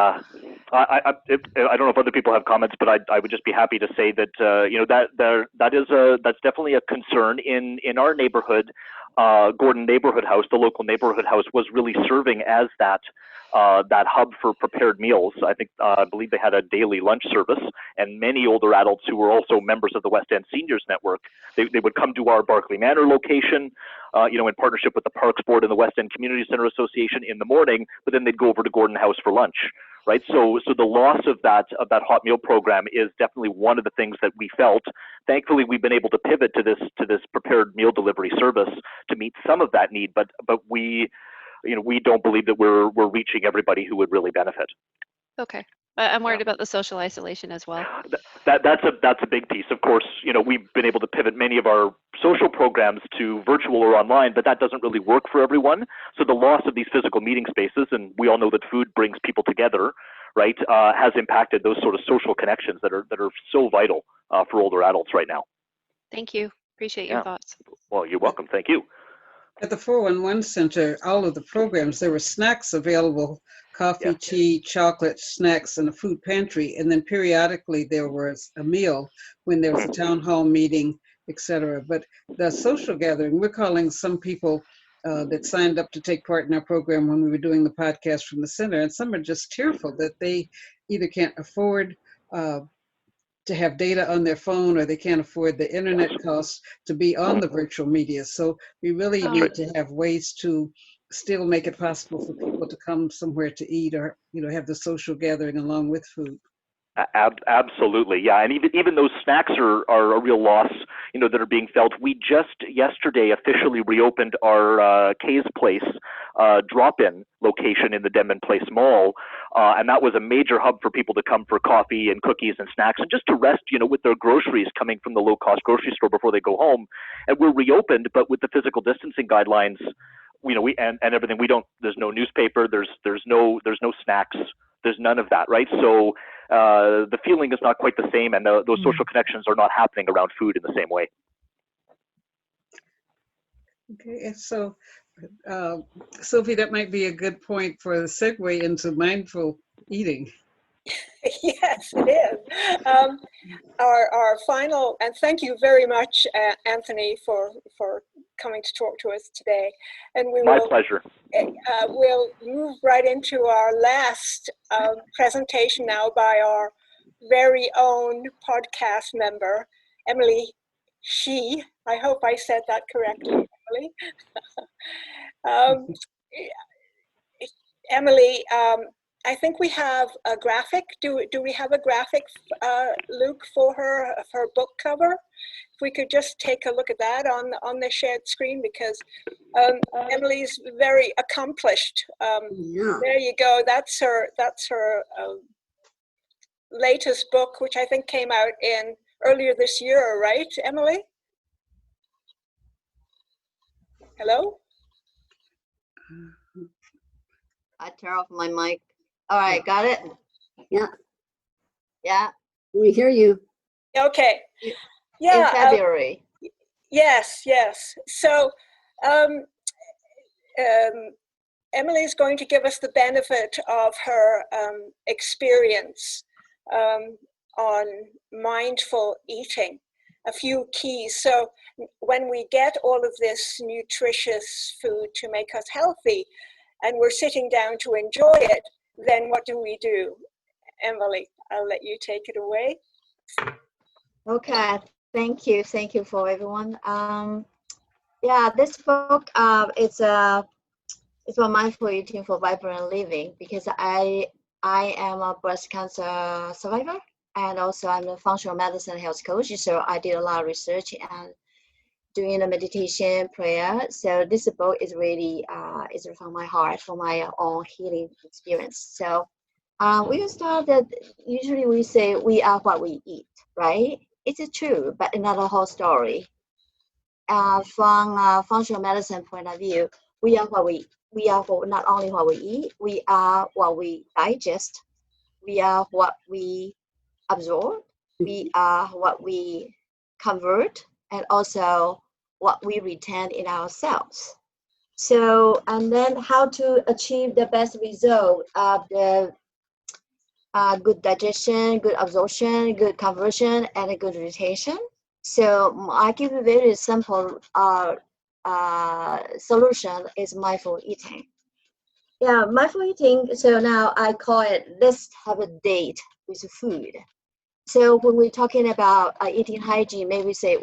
[SPEAKER 11] I don't know if other people have comments, but I would just be happy to say that that's definitely a concern in our neighborhood. Gordon Neighborhood House, the local neighborhood house, was really serving as that that hub for prepared meals. I believe they had a daily lunch service, and many older adults who were also members of the West End Seniors Network, they would come to our Barclay Manor location, in partnership with the Parks Board and the West End Community Center Association in the morning, but then they'd go over to Gordon House for lunch. Right, so the loss of that hot meal program is definitely one of the things that we felt. Thankfully, we've been able to pivot to this prepared meal delivery service to meet some of that need, but we don't believe that we're reaching everybody who would really benefit.
[SPEAKER 10] Okay. I'm worried about the social isolation as well.
[SPEAKER 11] That's a big piece. Of course, we've been able to pivot many of our social programs to virtual or online, but that doesn't really work for everyone. So the loss of these physical meeting spaces, and we all know that food brings people together, right, has impacted those sort of social connections that are so vital for older adults right now.
[SPEAKER 10] Thank you. Appreciate your thoughts.
[SPEAKER 11] Well, you're welcome. Thank you.
[SPEAKER 1] At the 411 Center, all of the programs, there were snacks available, coffee, tea, chocolate, snacks, and a food pantry. And then periodically there was a meal when there was a town hall meeting, etc. But the social gathering, we're calling some people that signed up to take part in our program when we were doing the podcast from the center. And some are just tearful that they either can't afford to have data on their phone, or they can't afford the internet costs to be on the virtual media. So we really need to have ways to still make it possible for people to come somewhere to eat, or have the social gathering along with food.
[SPEAKER 11] Absolutely, yeah, and even those snacks are a real loss, that are being felt. We just yesterday officially reopened our Kay's Place drop-in location in the Denman Place Mall, and that was a major hub for people to come for coffee and cookies and snacks, and just to rest, with their groceries coming from the low-cost grocery store before they go home. And we're reopened, but with the physical distancing guidelines, and everything. There's no newspaper. There's no snacks. There's none of that, right? So the feeling is not quite the same, and those social connections are not happening around food in the same way.
[SPEAKER 1] Okay, and so Sophie, that might be a good point for the segue into mindful eating.
[SPEAKER 8] Yes, it is. Our final, and thank you very much, Anthony, for coming to talk to us today. And
[SPEAKER 11] My pleasure.
[SPEAKER 8] We'll move right into our last presentation now by our very own podcast member, Emily She. I hope I said that correctly, Emily. Emily, I think we have a graphic. Do we have a graphic, Luke, for her book cover? If we could just take a look at that on the shared screen, because Emily's very accomplished. There you go. That's her latest book, which I think came out earlier this year, right, Emily? Hello?
[SPEAKER 12] I turn off my mic. All right, got it?
[SPEAKER 4] Yeah.
[SPEAKER 12] Yeah.
[SPEAKER 4] We hear you.
[SPEAKER 8] Okay. Yeah.
[SPEAKER 12] In February.
[SPEAKER 8] Yes. So Emily's going to give us the benefit of her experience on mindful eating, a few keys. So when we get all of this nutritious food to make us healthy, and we're sitting down to enjoy it, then what do we do? Emily, I'll let you take it away.
[SPEAKER 12] Okay, thank you for everyone. Yeah, this book it's about mindful eating for vibrant living, because I am a breast cancer survivor, and also I'm a functional medicine health coach. So I did a lot of research and doing the meditation, prayer. So this book is really is from my heart, for my own healing experience. So we started, usually we say we are what we eat, right? It's true, but not a whole story. From a functional medicine point of view, we are not only what we eat, we are what we digest, we are what we absorb, we are what we convert, and also what we retain in ourselves. So, and then how to achieve the best result of the good digestion, good absorption, good conversion, and a good retention. So I give a very simple solution is mindful eating. Yeah, mindful eating. So now I call it, let's have a date with food. So when we're talking about eating hygiene, maybe we say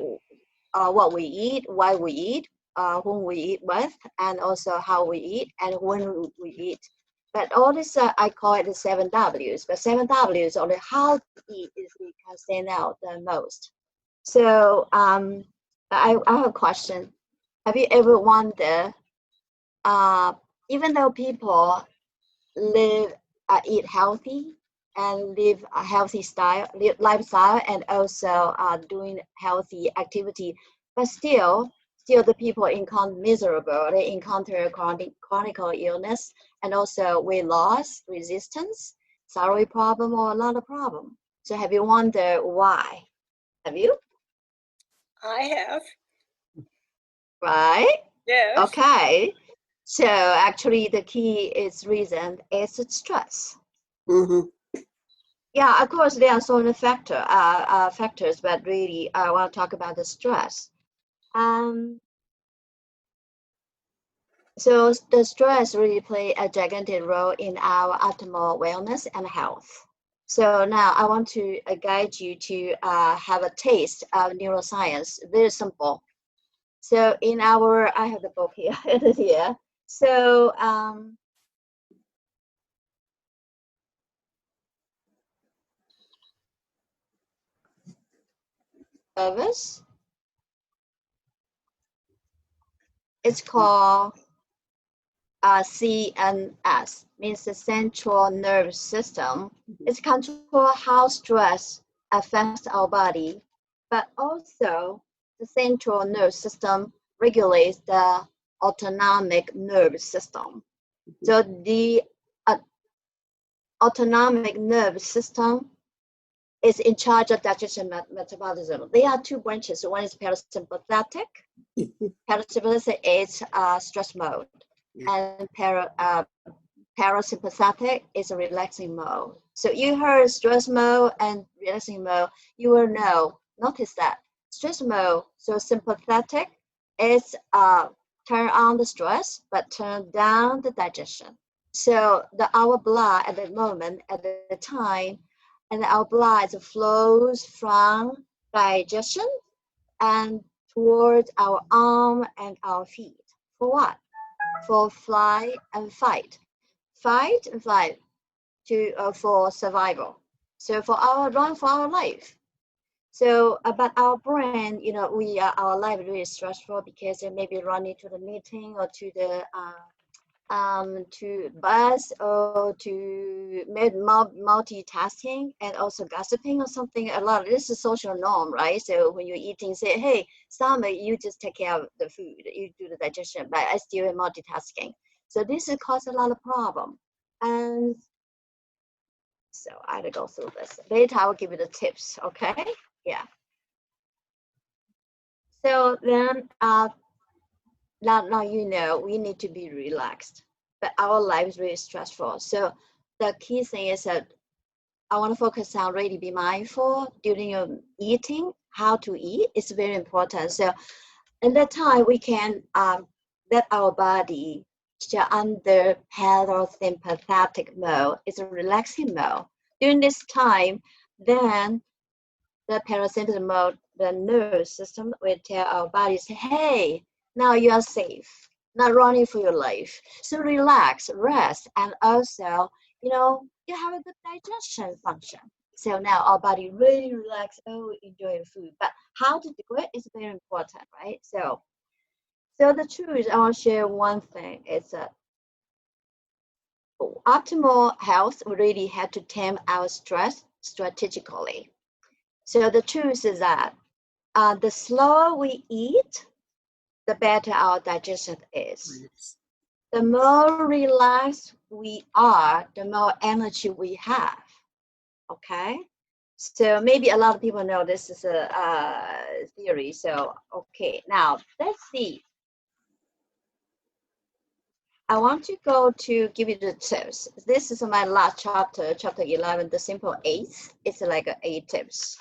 [SPEAKER 12] what we eat, why we eat, whom we eat with, and also how we eat and when we eat. But all this, I call it the 7 Ws. But 7 Ws, only how to eat is we can stand out the most. So I have a question. Have you ever wondered, even though people live, eat healthy and live a healthy lifestyle, and also doing healthy activity, but still the people encounter miserable. They encounter chronic illness and also weight loss, resistance, thyroid problem, or a lot of problem. So have you wondered why? Have you?
[SPEAKER 8] I have.
[SPEAKER 12] Right?
[SPEAKER 8] Yes.
[SPEAKER 12] Okay. So actually, the key reason is stress.
[SPEAKER 4] Mm-hmm.
[SPEAKER 12] Yeah, of course, there are so many factors, but really, I want to talk about the stress. So the stress really play a gigantic role in our optimal wellness and health. So now I want to guide you to have a taste of neuroscience. Very simple. So I have the book here, it is here. So nervous, it's called CNS, means the central nervous system. It's control how stress affects our body, but also the central nervous system regulates the autonomic nervous system. So the autonomic nervous system is in charge of digestion metabolism. There are two branches. One is parasympathetic. Parasympathetic is stress mode, and parasympathetic is a relaxing mode. So you heard stress mode and relaxing mode, you will notice that stress mode, so sympathetic is turn on the stress, but turn down the digestion. So our blood at the moment, at the time, and our blood flows from digestion and towards our arm and our feet. For what? For fly and fight. Fight and flight for survival. So for our life. So about our brain, our life is really stressful because they may be running to the meeting or to bus or to multitasking and also gossiping or something. A lot of this is social norm, right? So when you're eating, say, hey, stomach, you just take care of the food, you do the digestion, but I still am multitasking. So this has caused a lot of problem. And so I had to go through this. Later, I will give you the tips, okay? Yeah. So then, now we need to be relaxed, but our life is really stressful. So the key thing is that I want to focus on really be mindful during your eating. How to eat is very important. So in that time, we can let our body under parasympathetic mode. It's a relaxing mode. During this time, then the parasympathetic mode, the nervous system will tell our body, say, hey, now you are safe, not running for your life. So relax, rest, and also, you have a good digestion function. So now our body really relax, enjoy the food. But how to do it is very important, right? So the truth, I want to share one thing. It's optimal health really had to tame our stress strategically. So the truth is that the slower we eat, the better our digestion is. The more relaxed we are, the more energy we have. Okay? So maybe a lot of people know this is a theory. So, okay, now let's see. I want to go to give you the tips. This is my last chapter, chapter 11, the simple 8. It's like 8 tips.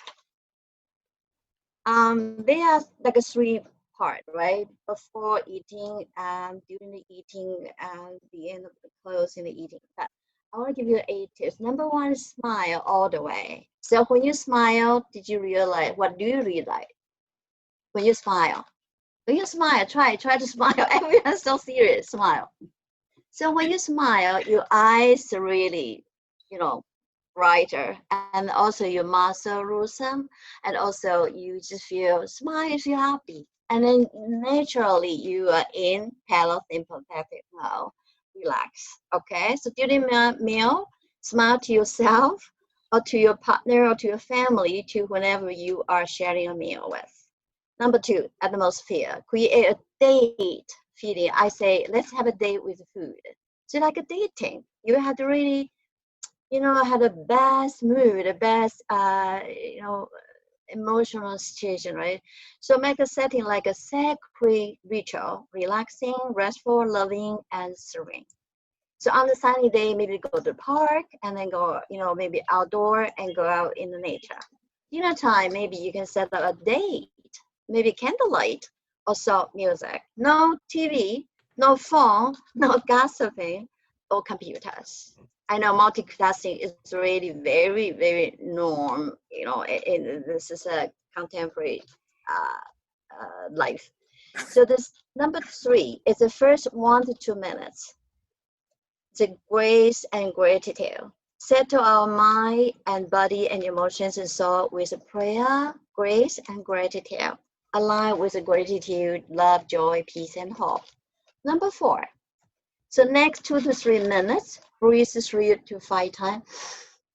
[SPEAKER 12] There are like 3 part, right? Before eating and during the eating and the end of the closing the eating. But I want to give you 8 tips. Number one is smile all the way. So when you smile, did you realize, what do you realize when you smile? When you smile, try to smile. Everyone's so serious, smile. So when you smile, your eyes really, brighter, and also your muscle loosen, and also you just smile, you feel happy. And then naturally you are in parasympathetic mode, relax. Okay, so during meal, smile to yourself or to your partner or to your family, to whenever you are sharing a meal with. Number two, atmosphere. Create a date feeling. I say, let's have a date with food. So like a dating, you have to really, have the best mood, the best, emotional situation, right? So make a setting like a sacred ritual, relaxing, restful, loving, and serene. So on a sunny day, maybe go to the park and then go, maybe outdoor and go out in the nature. Dinner time, maybe you can set up a date, maybe candlelight or soft music. No TV, no phone, no gossiping or computers. I know multitasking is really very, very norm, this is a contemporary life. So this number three is the first 1 to 2 minutes. The grace and gratitude. Settle our mind and body and emotions and soul with prayer, grace, and gratitude. Align with the gratitude, love, joy, peace, and hope. Number four. So next 2 to 3 minutes, breathe 3 to 5 times.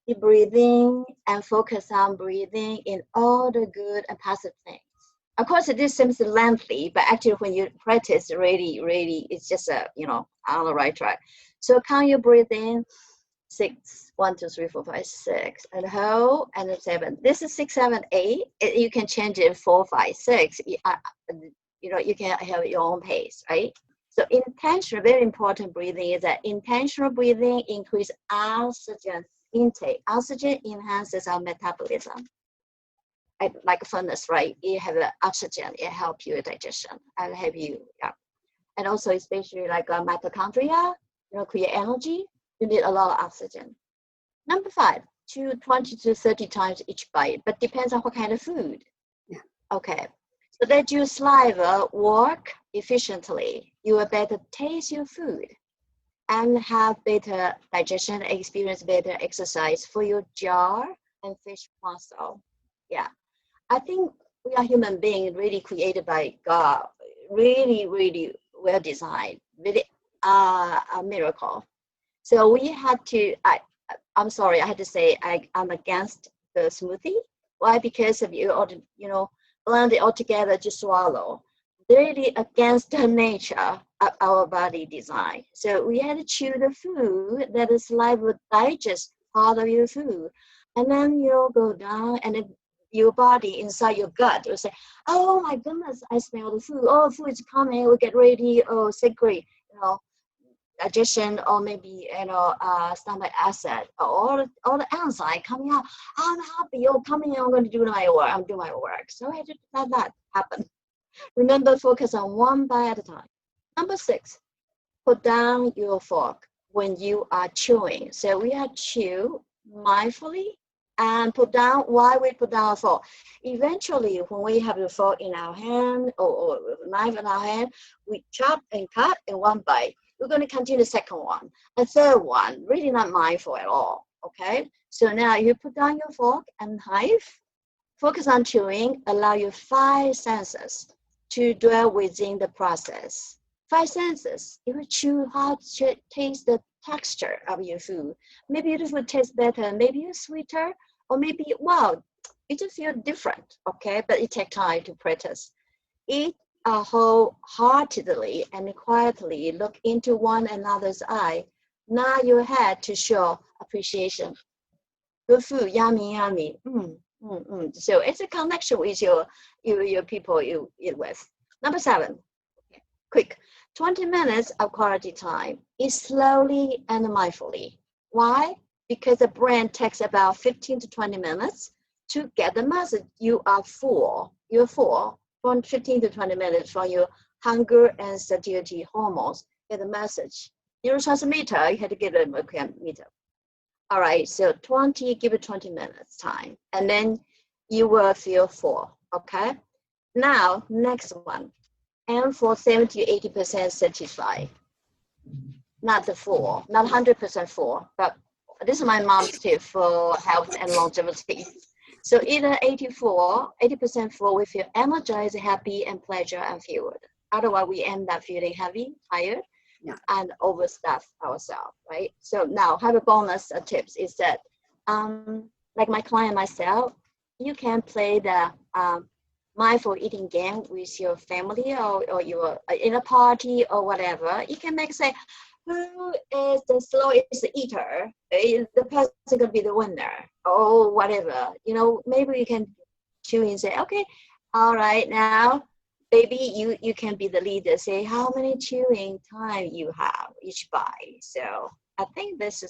[SPEAKER 12] Keep breathing and focus on breathing in all the good and positive things. Of course, this seems lengthy, but actually when you practice, really, it's just on the right track. So count your breathing, 6, 1, 2, 3, 4, 5, 6, and hold, and then 7. This is 6, 7, 8. You can change it 4, 5, 6. You can have your own pace, right? So intentional, very important breathing is that intentional breathing increases oxygen intake. Oxygen enhances our metabolism. Like furnace, right? You have oxygen, it helps your digestion and help you, And also especially like mitochondria, create energy, you need a lot of oxygen. Number 5, 20 to 30 times each bite, but depends on what kind of food.
[SPEAKER 4] Yeah.
[SPEAKER 12] Okay. So that your saliva work efficiently, you will better taste your food and have better digestion, experience better exercise for your jaw and fish muscle. Yeah. I think we are human beings really created by God, really, really well designed, really a miracle. So we had to, I'm sorry, I had to say I'm against the smoothie. Why? Because of blend it all together to swallow. Really against the nature of our body design. So we had to chew the food that the saliva would digest part of your food. And then go down and then your body inside your gut will say, oh my goodness, I smell the food. Oh, food is coming, we'll get ready. Oh, secret, digestion or maybe stomach acid or all the enzyme coming out. I'm happy. Coming in, I'm going to do my work. I'm doing my work. So I had to let that happen. Remember, focus on one bite at a time. Number 6, put down your fork when you are chewing. So we have chew mindfully and put down. Why we put down a fork? Eventually, when we have the fork in our hand or knife in our hand, we chop and cut in one bite. We're going to continue the second one. A third one, really not mindful at all, okay? So now you put down your fork and knife, focus on chewing, allow your 5 senses to dwell within the process. 5 senses, you will chew how to taste the texture of your food. Maybe the food tastes better, maybe it's sweeter, or maybe, wow, it just feels different, okay? But it takes time to practice. Eat wholeheartedly and quietly look into one another's eye. Nod your head to show appreciation. Good food, yummy, yummy. So it's a connection with your people you eat with. Number 7, quick. 20 minutes of quality time. Eat slowly and mindfully. Why? Because the brain takes about 15 to 20 minutes to get the message you are full. You're full. 15 to 20 minutes from your hunger and satiety hormones. Get a message. Neurotransmitter, you had to get a meter. All right, so give it 20 minutes time, and then you will feel full, okay? Now, next one, aim for 70 to 80% satisfied. Not the full, not 100% full, but this is my mom's tip for health and longevity. So either 80% full, we feel energized, happy, and pleasure and fueled. Otherwise, we end up feeling heavy, tired, and overstuff ourselves, right? So now, have a bonus tips is that, like my client myself, you can play the mindful eating game with your family or you're in a party or whatever. You can say, who is the slowest eater? The person gonna be the winner or whatever. Maybe you can chew and say, okay, all right, now, baby, you can be the leader. Say how many chewing time you have each bite. So I think this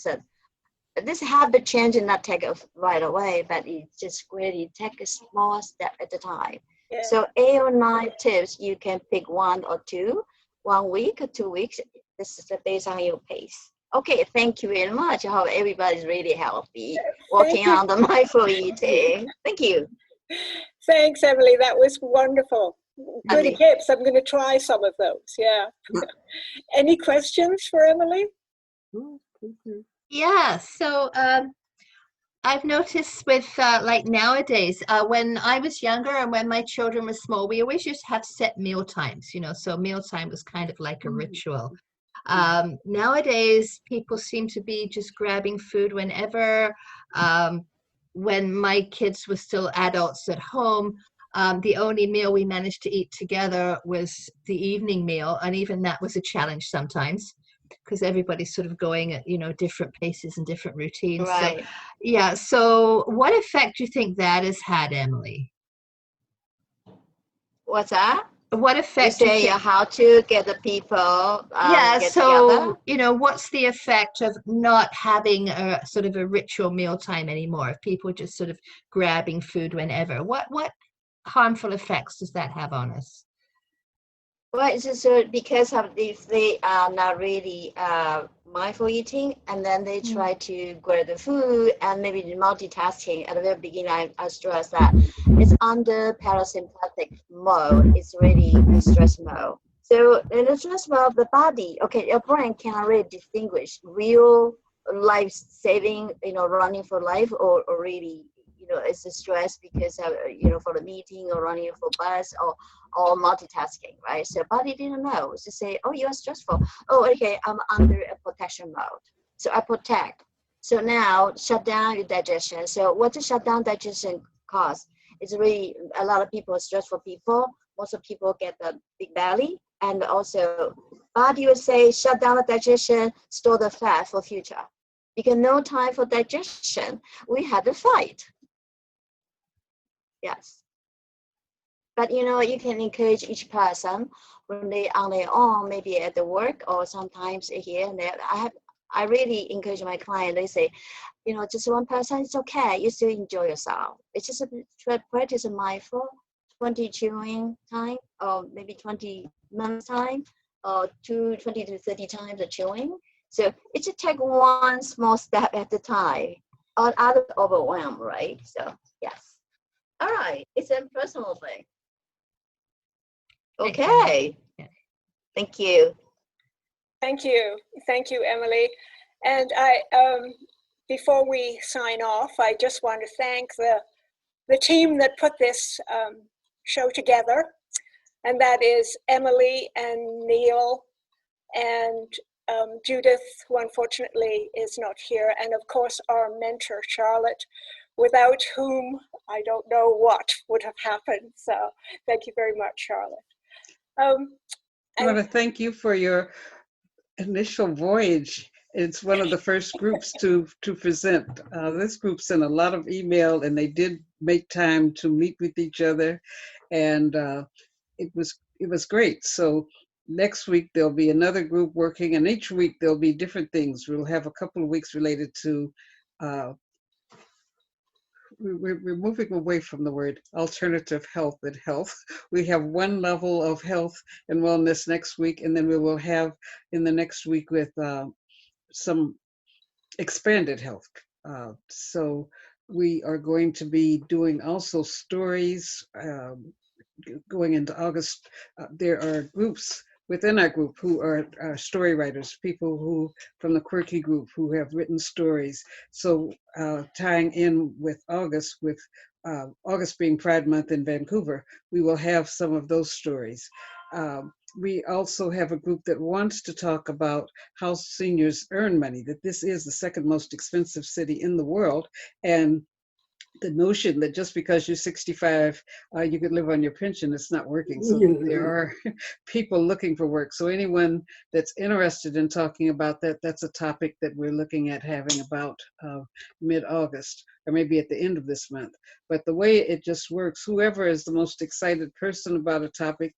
[SPEAKER 12] habit change and not take it right away, but it's just really take a small step at a time. Yeah. So 8 or 9 tips, you can pick 1 or 2, 1 week or 2 weeks. This is based on your pace. Okay, thank you very much. I hope everybody's really healthy, working on the mindful eating. Thank you.
[SPEAKER 8] Thanks, Emily. That was wonderful. Good tips. I'm going to try some of those. Yeah. Any questions for Emily?
[SPEAKER 3] Yeah. So I've noticed with like nowadays, when I was younger and when my children were small, we always used to have set meal times. So mealtime was kind of like a ritual. Nowadays, people seem to be just grabbing food whenever. When my kids were still adults at home, the only meal we managed to eat together was the evening meal, and even that was a challenge sometimes because everybody's sort of going at different paces and different routines.
[SPEAKER 12] Right.
[SPEAKER 3] So, yeah. So, what effect do you think that has had, Emily?
[SPEAKER 12] What's that?
[SPEAKER 3] What effect?
[SPEAKER 12] You say how to get the people get together?
[SPEAKER 3] What's the effect of not having a sort of a ritual mealtime anymore? If people just sort of grabbing food whenever, what harmful effects does that have on us?
[SPEAKER 12] Well, it's just because of if they are not really mindful eating, and then they try to grab the food and maybe multitasking. At the very beginning, I stress that it's under parasympathetic mode. It's really a stress mode. So in the stress mode, the body, your brain can already distinguish real life-saving, running for life, or really, it's a stress because of, for the meeting or running for bus or multitasking, right? So body didn't know. It's just say, oh, you're stressful. Oh, okay, I'm under a protection mode. So I protect. So now shut down your digestion. So what does shut down digestion cause? It's really a lot of people, stressful people. Most of people get the big belly, and also body will say shut down the digestion, store the fat for future. Because no time for digestion, we had to fight. Yes. But you can encourage each person when they on their own, maybe at the work or sometimes here and there. I really encourage my client. They say, just one person, it's okay. You still enjoy yourself. It's just a practice of mindful, 20 chewing time, or maybe 20 minutes time, or 20 to 30 times of chewing. So it should take one small step at a time. Or others overwhelmed, right? So yes. All right, it's a personal thing. Okay. Thank you.
[SPEAKER 8] Thank you. Thank you, Emily. And before we sign off, I just want to thank the team that put this show together. And that is Emily and Neil and Judith, who unfortunately is not here. And of course, our mentor, Charlotte, without whom I don't know what would have happened. So thank you very much, Charlotte.
[SPEAKER 1] I want to thank you for your initial voyage. It's one of the first groups to present. This group sent a lot of email, and they did make time to meet with each other, and it was great. So next week there'll be another group working, and each week there'll be different things. We'll have a couple of weeks related to we're moving away from the word alternative health and health. We have one level of health and wellness next week, and then we will have in the next week with some expanded health. So we are going to be doing also stories going into August. There are groups within our group who are story writers, people who from the quirky group who have written stories. So tying in with August August being Pride Month in Vancouver, we will have some of those stories. We also have a group that wants to talk about how seniors earn money, that this is the second most expensive city in the world. And the notion that just because you're 65, you could live on your pension, it's not working. So there are people looking for work. So anyone that's interested in talking about that, that's a topic that we're looking at having about mid-August, or maybe at the end of this month. But the way it just works, whoever is the most excited person about a topic,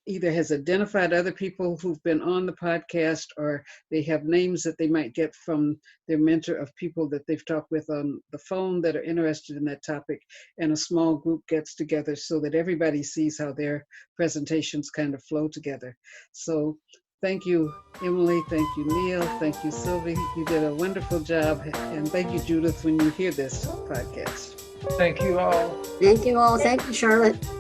[SPEAKER 1] either has identified other people who've been on the podcast, or they have names that they might get from their mentor of people that they've talked with on the phone that are interested in that topic, and a small group gets together so that everybody sees how their presentations kind of flow together. So thank you, Emily. Thank you, Neil. Thank you, Sylvie. You did a wonderful job. And thank you, Judith, when you hear this podcast.
[SPEAKER 5] Thank you all.
[SPEAKER 4] Thank you all. Thank you, Charlotte.